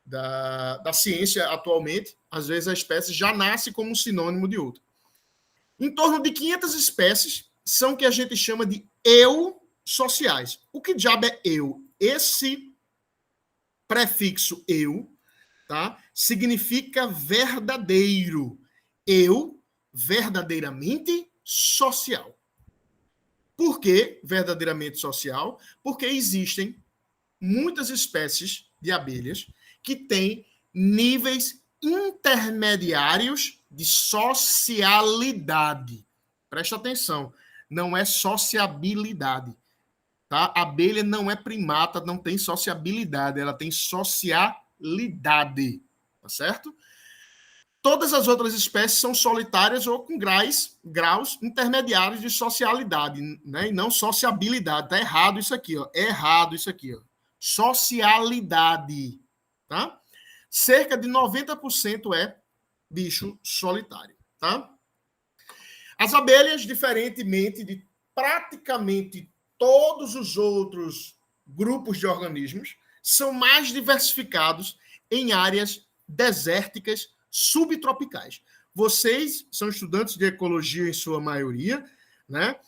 da ciência atualmente, às vezes a espécie já nasce como sinônimo de outra. Em torno de 500 espécies são o que a gente chama de eusociais. O que diabo é eu? Esse prefixo eu, tá, significa verdadeiro. Eu, verdadeiramente social. Por que verdadeiramente social? Porque existem muitas espécies de abelhas que têm níveis intermediários de socialidade. Presta atenção, não é sociabilidade. Tá? A abelha não é primata, não tem sociabilidade, ela tem socialidade. Tá certo? Todas as outras espécies são solitárias ou com graus intermediários de socialidade, né? E não sociabilidade. Está errado isso aqui, ó. É errado isso aqui, ó. Socialidade. Tá? Cerca de 90% é bicho solitário. Tá? As abelhas, diferentemente de praticamente todos os outros grupos de organismos, são mais diversificados em áreas desérticas subtropicais. Vocês são estudantes de ecologia em sua maioria, né?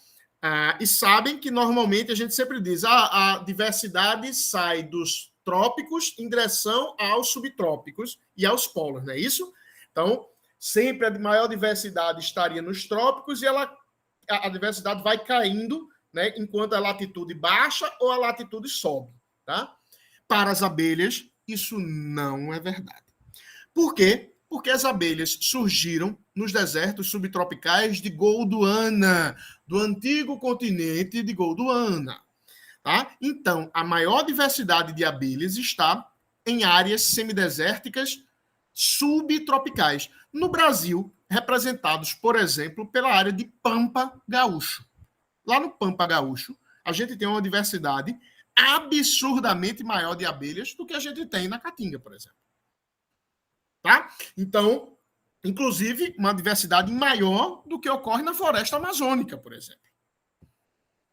E sabem que normalmente a gente sempre diz a diversidade sai dos trópicos em direção aos subtrópicos e aos polos, não é isso? Então, sempre a maior diversidade estaria nos trópicos e a diversidade vai caindo, né, enquanto a latitude baixa ou a latitude sobe. Tá? Para as abelhas, isso não é verdade. Por quê? Porque as abelhas surgiram nos desertos subtropicais de Gondwana, do antigo continente de Gondwana. Tá? Então, a maior diversidade de abelhas está em áreas semidesérticas subtropicais. No Brasil, representados, por exemplo, pela área de Pampa Gaúcho. Lá no Pampa Gaúcho, a gente tem uma diversidade absurdamente maior de abelhas do que a gente tem na Caatinga, por exemplo. Então, inclusive, uma diversidade maior do que ocorre na floresta amazônica, por exemplo.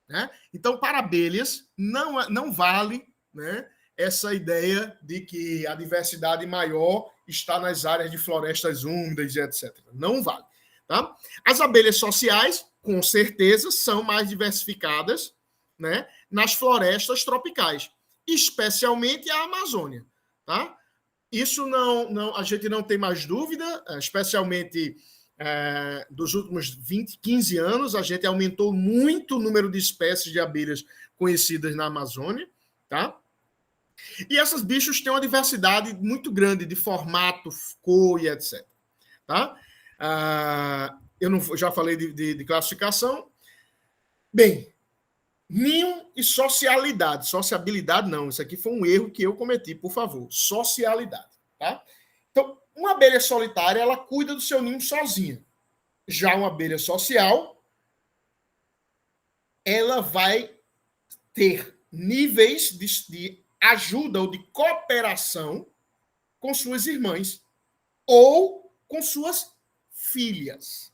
Né? Então, para abelhas, não vale, né, essa ideia de que a diversidade maior está nas áreas de florestas úmidas e etc. Não vale. Tá? As abelhas sociais, com certeza, são mais diversificadas, né, nas florestas tropicais, especialmente a Amazônia. Tá? Isso a gente não tem mais dúvida, especialmente dos últimos 20, 15 anos, a gente aumentou muito o número de espécies de abelhas conhecidas na Amazônia, tá? E esses bichos têm uma diversidade muito grande de formato, cor e etc. Tá? Eu não, já falei de classificação. Bem, ninho e socialidade. Sociabilidade não, isso aqui foi um erro que eu cometi, por favor. Socialidade, tá? Então, uma abelha solitária, ela cuida do seu ninho sozinha. Já uma abelha social, ela vai ter níveis de ajuda ou de cooperação com suas irmãs ou com suas filhas.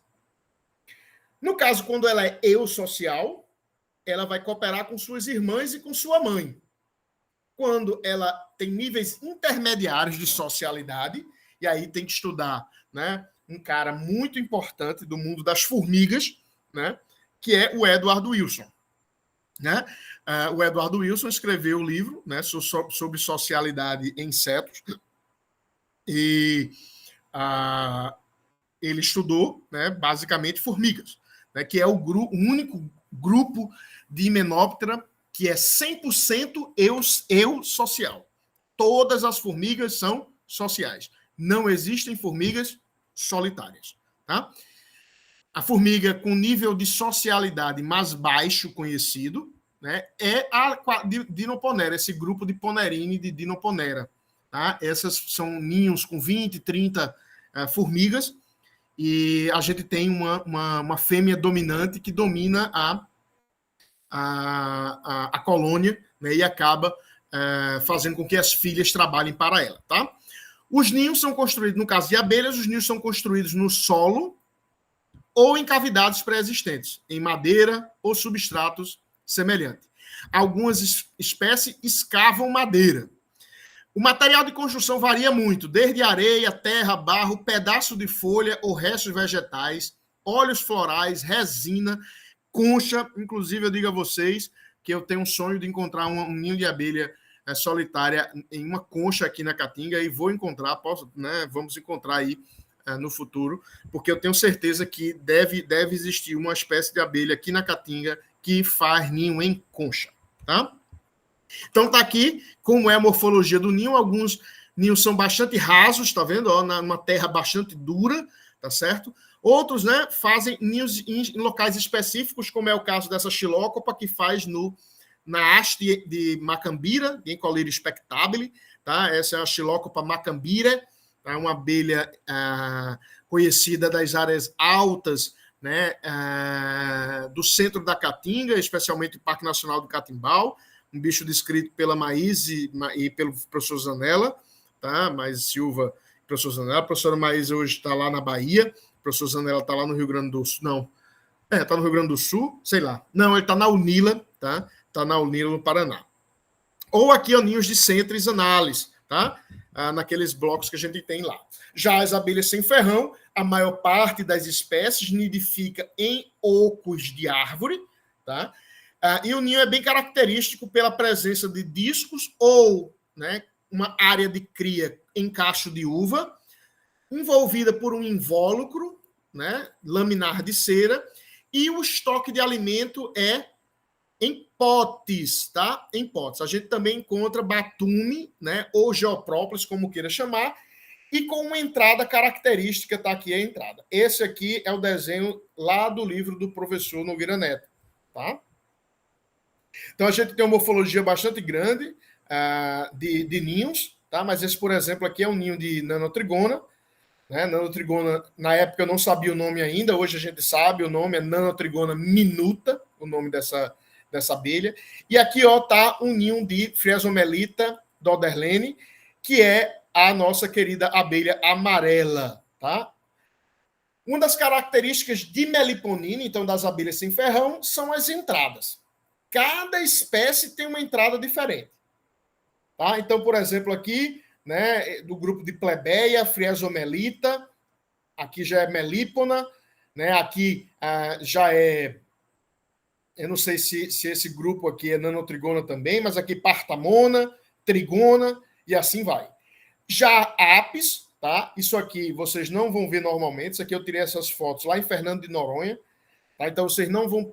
No caso, quando ela é eusocial, ela vai cooperar com suas irmãs e com sua mãe. Quando ela tem níveis intermediários de socialidade, e aí tem que estudar, né, um cara muito importante do mundo das formigas, né, que é o Edward Wilson. Né? O Edward Wilson escreveu o livro, né, sobre socialidade em insetos, e ele estudou, né, basicamente formigas, né, que é o único grupo de Hymenoptera que é 100% eusocial. Todas as formigas são sociais. Não existem formigas solitárias. Tá? A formiga com nível de socialidade mais baixo conhecido, né, é a Dinoponera, esse grupo de Ponerine de Dinoponera. Tá? Essas são ninhos com 20, 30 formigas, e a gente tem uma fêmea dominante que domina a colônia, né, e acaba fazendo com que as filhas trabalhem para ela. Tá? Os ninhos são construídos, no caso de abelhas, os ninhos são construídos no solo ou em cavidades pré-existentes, em madeira ou substratos semelhantes. Algumas espécies escavam madeira. O material de construção varia muito, desde areia, terra, barro, pedaço de folha ou restos vegetais, óleos florais, resina, concha. Inclusive, eu digo a vocês que eu tenho um sonho de encontrar um ninho de abelha solitária em uma concha aqui na Caatinga, e vou encontrar, vamos encontrar aí no futuro, porque eu tenho certeza que deve existir uma espécie de abelha aqui na Caatinga que faz ninho em concha. Tá? Então tá aqui como é a morfologia do ninho. Alguns ninhos são bastante rasos, tá vendo? Ó, numa terra bastante dura, tá certo? Outros, né, fazem ninhos em locais específicos, como é o caso dessa xilócopa, que faz na haste de Macambira, de Encolira spectabile, tá? Essa é a xilócopa Macambira, tá? Uma abelha conhecida das áreas altas, né, do centro da Caatinga, especialmente o Parque Nacional do Catimbau, um bicho descrito pela Maíse e pelo professor Zanella, tá? Maíse Silva, professor Zanella. A professora Maíse hoje está lá na Bahia, o professor Zanella está lá no Rio Grande do Sul. Não, está no Rio Grande do Sul, sei lá. Não, ele está na Unila, tá? Está na Unila, no Paraná. Ou aqui, ó, ninhos de Centris anales, tá? Naqueles blocos que a gente tem lá. Já as abelhas sem ferrão, a maior parte das espécies nidifica em ocos de árvore, tá? E o ninho é bem característico pela presença de discos ou, né, uma área de cria em cacho de uva, envolvida por um invólucro, né, laminar de cera, e o estoque de alimento é em potes, tá? Em potes. A gente também encontra batume, né, ou geoprópolis, como queira chamar, e com uma entrada característica, tá aqui a entrada. Esse aqui é o desenho lá do livro do professor Nogueira Neto, tá? Então, a gente tem uma morfologia bastante grande de ninhos, tá? Mas esse, por exemplo, aqui é um ninho de Nanotrigona, né? Nanotrigona, na época eu não sabia o nome ainda, hoje a gente sabe o nome, é Nanotrigona minuta, o nome dessa abelha. E aqui, ó, tá um ninho de Phreasomelita doderlene, que é a nossa querida abelha amarela, tá? Uma das características de meliponina, então das abelhas sem ferrão, são as entradas. Cada espécie tem uma entrada diferente. Tá? Então, por exemplo, aqui, né, do grupo de plebeia, friesomelita, aqui já é melípona, né, aqui já é, eu não sei se esse grupo aqui é nanotrigona também, mas aqui partamona, trigona e assim vai. Já apis, tá? Isso aqui vocês não vão ver normalmente, isso aqui eu tirei essas fotos lá em Fernando de Noronha, tá? Então vocês não vão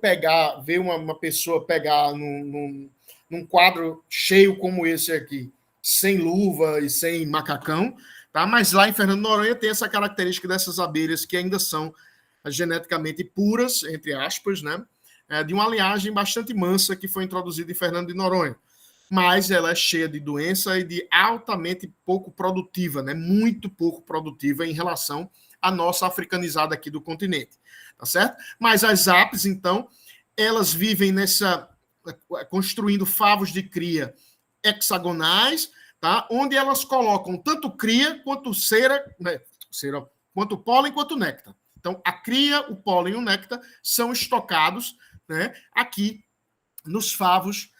ver uma pessoa pegar num quadro cheio como esse aqui, sem luva e sem macacão, tá? Mas lá em Fernando de Noronha tem essa característica dessas abelhas que ainda são geneticamente puras, entre aspas, né? De uma linhagem bastante mansa que foi introduzida em Fernando de Noronha. Mas ela é cheia de doença e de altamente pouco produtiva, né? Muito pouco produtiva em relação à nossa africanizada aqui do continente, tá certo? Mas as apes, então, elas vivem construindo favos de cria hexagonais, tá? Onde elas colocam tanto cria quanto quanto pólen quanto néctar. Então, a cria, o pólen e o néctar são estocados, né, aqui nos favos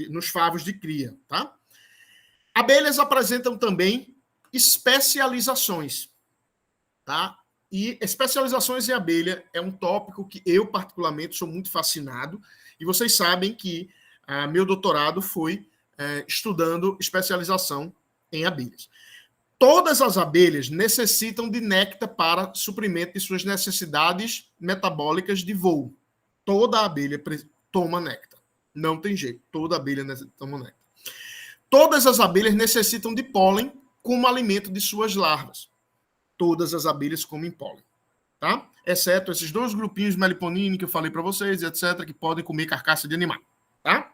nos favos de cria, tá? Abelhas apresentam também especializações, tá? E especializações em abelha é um tópico que eu, particularmente, sou muito fascinado. E vocês sabem que meu doutorado foi estudando especialização em abelhas. Todas as abelhas necessitam de néctar para suprimento de suas necessidades metabólicas de voo. Toda abelha toma néctar. Não tem jeito. Toda abelha toma néctar. Todas as abelhas necessitam de pólen como alimento de suas larvas. Todas as abelhas comem pólen, tá? Exceto esses dois grupinhos de meliponina que eu falei para vocês, etc., que podem comer carcaça de animal, tá?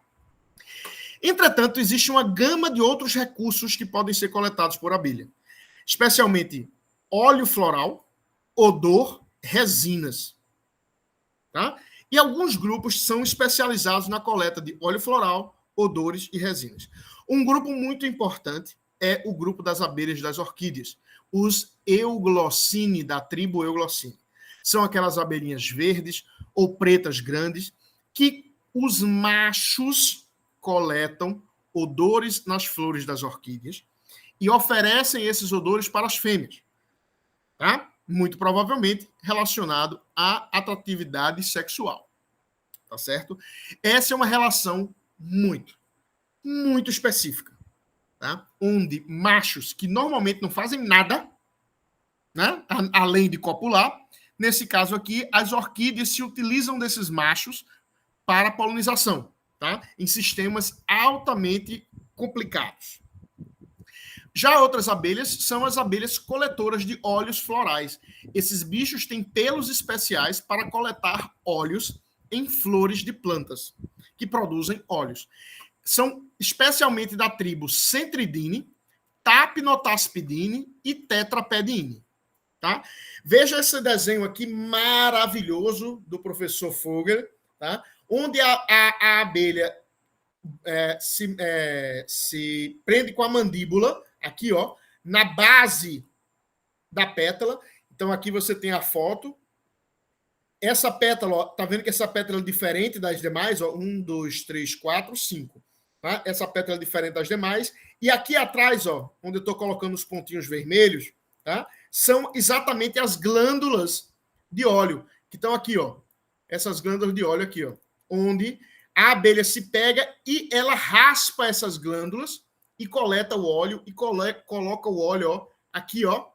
Entretanto, existe uma gama de outros recursos que podem ser coletados por abelha, especialmente óleo floral, odor, resinas, tá? E alguns grupos são especializados na coleta de óleo floral, odores e resinas. Um grupo muito importante é o grupo das abelhas das orquídeas, os Euglossini, da tribo Euglossini. São aquelas abelhinhas verdes ou pretas grandes que os machos coletam odores nas flores das orquídeas e oferecem esses odores para as fêmeas, tá? Muito provavelmente relacionado à atratividade sexual, tá certo? Essa é uma relação muito específica, tá? Onde machos que normalmente não fazem nada, né, além de copular, nesse caso aqui, as orquídeas se utilizam desses machos para polinização, tá? Em sistemas altamente complicados. Já outras abelhas são as abelhas coletoras de óleos florais. Esses bichos têm pelos especiais para coletar óleos em flores de plantas que produzem óleos. São especialmente da tribo Centridine, Tapinotaspidine e Tetrapedine. Tá? Veja esse desenho aqui maravilhoso do professor Fogel, tá? Onde a abelha se prende com a mandíbula, aqui, ó, na base da pétala. Então, aqui você tem a foto. Essa pétala, ó, tá vendo que essa pétala é diferente das demais? Ó, 1, 2, 3, 4, 5. Tá? Essa pétala é diferente das demais. E aqui atrás, ó, onde eu estou colocando os pontinhos vermelhos, tá? São exatamente as glândulas de óleo, que estão aqui, ó. Essas glândulas de óleo aqui, ó. Onde a abelha se pega e ela raspa essas glândulas e coleta o óleo e coloca o óleo, ó, aqui, ó,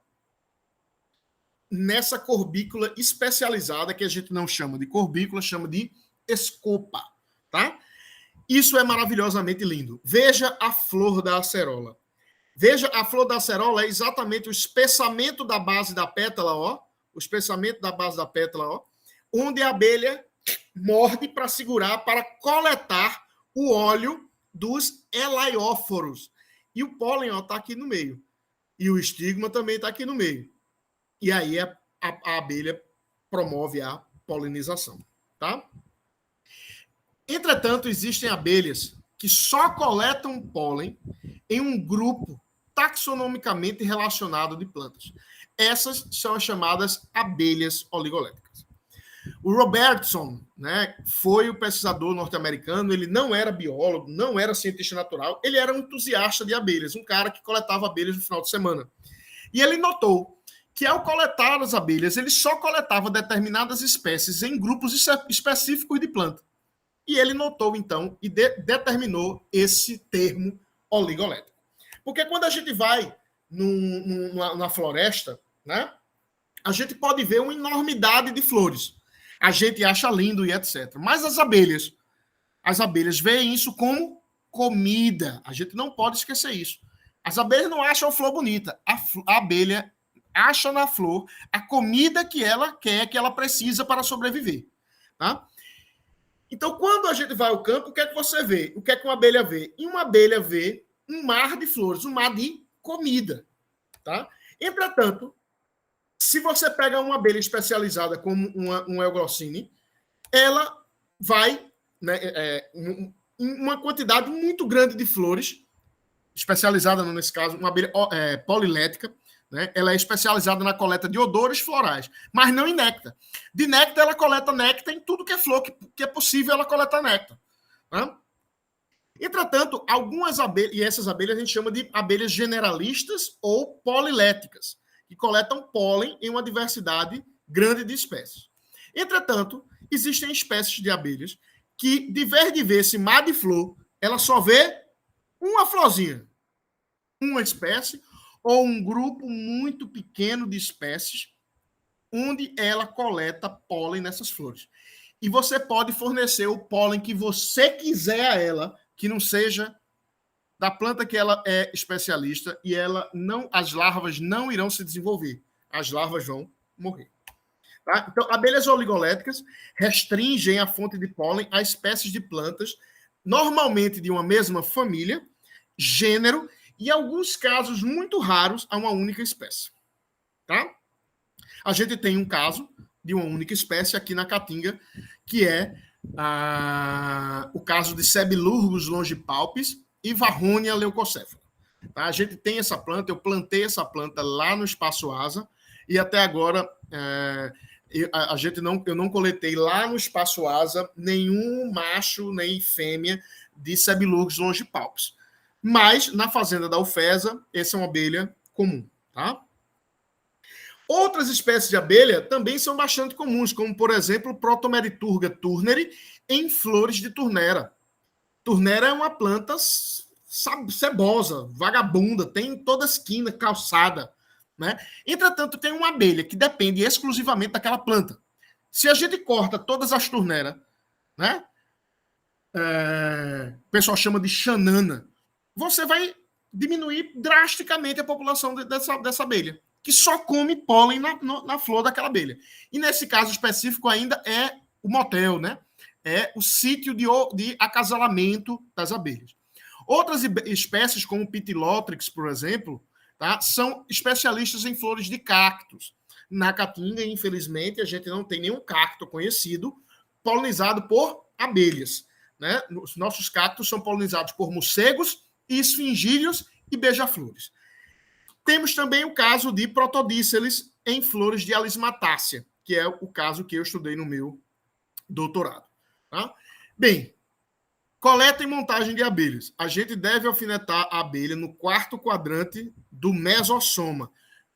nessa corbícula especializada, que a gente não chama de corbícula, chama de escopa, tá? Isso é maravilhosamente lindo. Veja a flor da acerola. Veja, a flor da acerola é exatamente o espessamento da base da pétala, ó, o espessamento da base da pétala, ó, onde a abelha morde para segurar, para coletar o óleo dos elaióforos. E o pólen está aqui no meio. E o estigma também está aqui no meio. E aí a abelha promove a polinização. Tá? Entretanto, existem abelhas que só coletam pólen em um grupo taxonomicamente relacionado de plantas. Essas são as chamadas abelhas oligoléticas. O Robertson, né, foi o pesquisador norte-americano, ele não era biólogo, não era cientista natural, ele era um entusiasta de abelhas, um cara que coletava abelhas no final de semana. E ele notou que, ao coletar as abelhas, ele só coletava determinadas espécies em grupos específicos de planta. E ele notou, então, e determinou esse termo oligolético. Porque quando a gente vai na floresta, né, a gente pode ver uma enormidade de flores. A gente acha lindo e etc. Mas as abelhas veem isso como comida. A gente não pode esquecer isso. As abelhas não acham a flor bonita. A abelha acha na flor a comida que ela quer, que ela precisa para sobreviver. Tá? Então, quando a gente vai ao campo, o que é que você vê? O que é que uma abelha vê? E uma abelha vê um mar de flores, um mar de comida. Tá? Entretanto, se você pega uma abelha especializada como um euglossine, ela vai, né, uma quantidade muito grande de flores, especializada, nesse caso, uma abelha polilética, né, ela é especializada na coleta de odores florais, mas não em néctar. De néctar, ela coleta néctar em tudo que é flor, que é possível ela coletar néctar. Né? Entretanto, algumas abelhas, e essas abelhas a gente chama de abelhas generalistas ou poliléticas, que coletam pólen em uma diversidade grande de espécies. Entretanto, existem espécies de abelhas que, de vez de ver esse mar de flor, ela só vê uma florzinha, uma espécie, ou um grupo muito pequeno de espécies, onde ela coleta pólen nessas flores. E você pode fornecer o pólen que você quiser a ela, que não seja da planta que ela é especialista, e as larvas não irão se desenvolver. As larvas vão morrer. Tá? Então, abelhas oligoléticas restringem a fonte de pólen a espécies de plantas, normalmente de uma mesma família, gênero, e em alguns casos muito raros, a uma única espécie. Tá? A gente tem um caso de uma única espécie aqui na Caatinga, que é o caso de Sebilurgus longipalpis e Varronia leucocéfala. Tá? A gente tem essa planta, eu plantei essa planta lá no Espaço Asa, e até agora eu não coletei lá no Espaço Asa nenhum macho nem fêmea de Sebilurgus longipalpis. Mas na fazenda da Ufesa, essa é uma abelha comum. Tá? Outras espécies de abelha também são bastante comuns, como, por exemplo, Protomeriturga turneri em flores de turnera. Turnera é uma planta cebosa, vagabunda, tem em toda esquina, calçada. Né? Entretanto, tem uma abelha que depende exclusivamente daquela planta. Se a gente corta todas as turneras, né? O pessoal chama de xanana, você vai diminuir drasticamente a população dessa abelha, que só come pólen na flor daquela abelha. E nesse caso específico ainda é o motel, né? É o sítio de acasalamento das abelhas. Outras espécies, como Pitylotrix, por exemplo, tá, são especialistas em flores de cactos. Na Caatinga, infelizmente, a gente não tem nenhum cacto conhecido polinizado por abelhas. Né? Os nossos cactos são polinizados por morcegos, esfingídeos e beija-flores. Temos também o caso de Protodíceles em flores de Alismatácea, que é o caso que eu estudei no meu doutorado. Tá? Bem, coleta e montagem de abelhas. A gente deve alfinetar a abelha no quarto quadrante do mesossoma.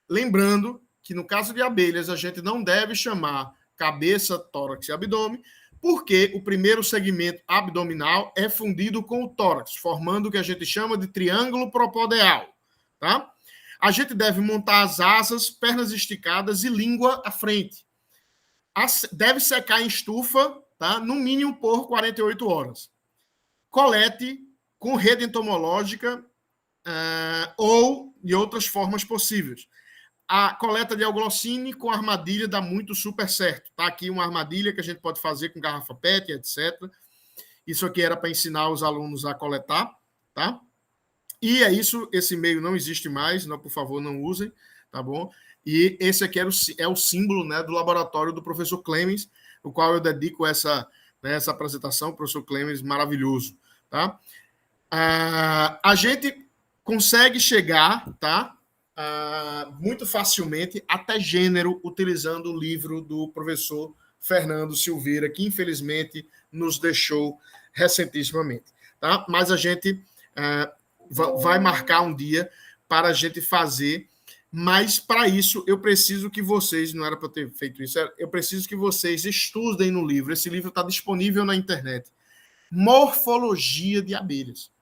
Lembrando que, no caso de abelhas, a gente não deve chamar cabeça, tórax e abdômen, porque o primeiro segmento abdominal é fundido com o tórax, formando o que a gente chama de triângulo propodeal. Tá? A gente deve montar as asas, pernas esticadas e língua à frente. Deve secar em estufa, tá? No mínimo por 48 horas. Colete com rede entomológica ou de outras formas possíveis. A coleta de euglossine com armadilha dá muito super certo. Tá aqui uma armadilha que a gente pode fazer com garrafa PET, etc. Isso aqui era para ensinar os alunos a coletar, tá? E é isso, esse e-mail não existe mais, não, por favor, não usem, tá bom? E esse aqui é o símbolo, né, do laboratório do professor Clemens, o qual eu dedico essa apresentação, professor Clemens, maravilhoso, tá? A gente consegue chegar, tá? Muito facilmente até gênero, utilizando o livro do professor Fernando Silveira, que infelizmente nos deixou recentissimamente. Tá? Mas a gente vai marcar um dia para a gente fazer. Mas para isso eu preciso que vocês, não era para eu ter feito isso, eu preciso que vocês estudem no livro. Esse livro está disponível na internet. Morfologia de abelhas.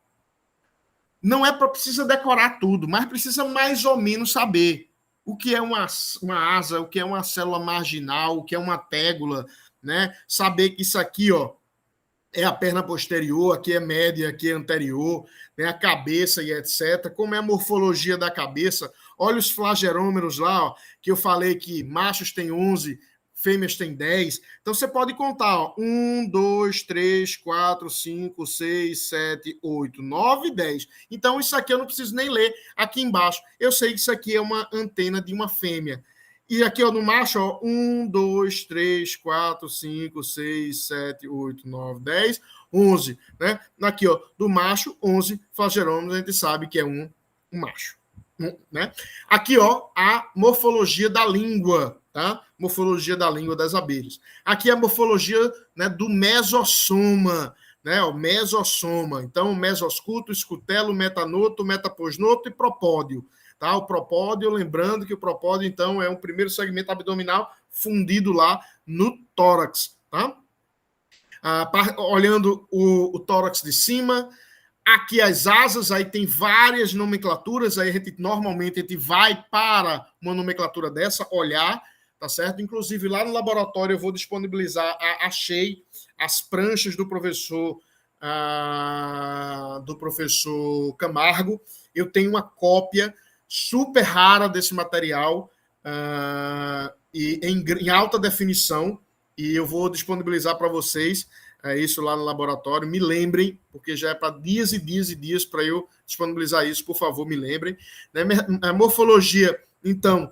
Não é para precisa decorar tudo, mas precisa mais ou menos saber o que é uma asa, o que é uma célula marginal, o que é uma tégula, né? Saber que isso aqui, ó, é a perna posterior, aqui é média, aqui é anterior, né? A cabeça e etc. Como é a morfologia da cabeça? Olha os flagelômeros lá, ó, que eu falei que machos têm 11, fêmeas têm 10. Então você pode contar, ó, 1, 2, 3, 4, 5, 6, 7, 8, 9, 10. Então isso aqui eu não preciso nem ler aqui embaixo. Eu sei que isso aqui é uma antena de uma fêmea. E aqui, ó, no macho, ó, 1, 2, 3, 4, 5, 6, 7, 8, 9, 10, 11, né? Aqui, ó, do macho, 11 flagelômeros, a gente sabe que é um macho, né? Aqui, ó, a morfologia da língua, tá? Morfologia da língua das abelhas. Aqui a morfologia, né, do mesossoma, né? O mesossoma. Então, mesoscuto, escutelo, metanoto, metaposnoto e propódio. Tá? O propódio, lembrando que o propódio, então, é um primeiro segmento abdominal fundido lá no tórax. Tá? Olhando o tórax de cima, aqui as asas, aí tem várias nomenclaturas, aí normalmente a gente vai para uma nomenclatura dessa, olhar, tá certo? Inclusive lá no laboratório eu vou disponibilizar, achei as pranchas do professor Camargo, eu tenho uma cópia super rara desse material e em alta definição, e eu vou disponibilizar para vocês isso lá no laboratório. Me lembrem, porque já é para dias e dias e dias para eu disponibilizar isso, por favor, me lembrem. Né? A morfologia, então,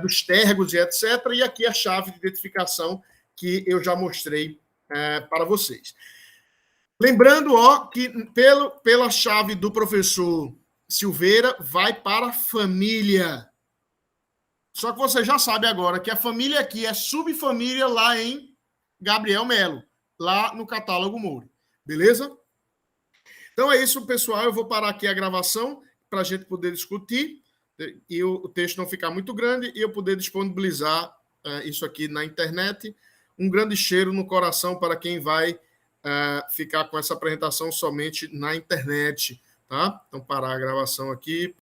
dos térgos e etc. E aqui a chave de identificação que eu já mostrei para vocês. Lembrando, ó, que pela chave do professor Silveira, vai para a família. Só que você já sabe agora que a família aqui é subfamília lá em Gabriel Melo, lá no catálogo Moure. Beleza? Então é isso, pessoal. Eu vou parar aqui a gravação para a gente poder discutir e o texto não ficar muito grande e eu poder disponibilizar isso aqui na internet. Um grande cheiro no coração para quem vai ficar com essa apresentação somente na internet. Tá? Então, parar a gravação aqui.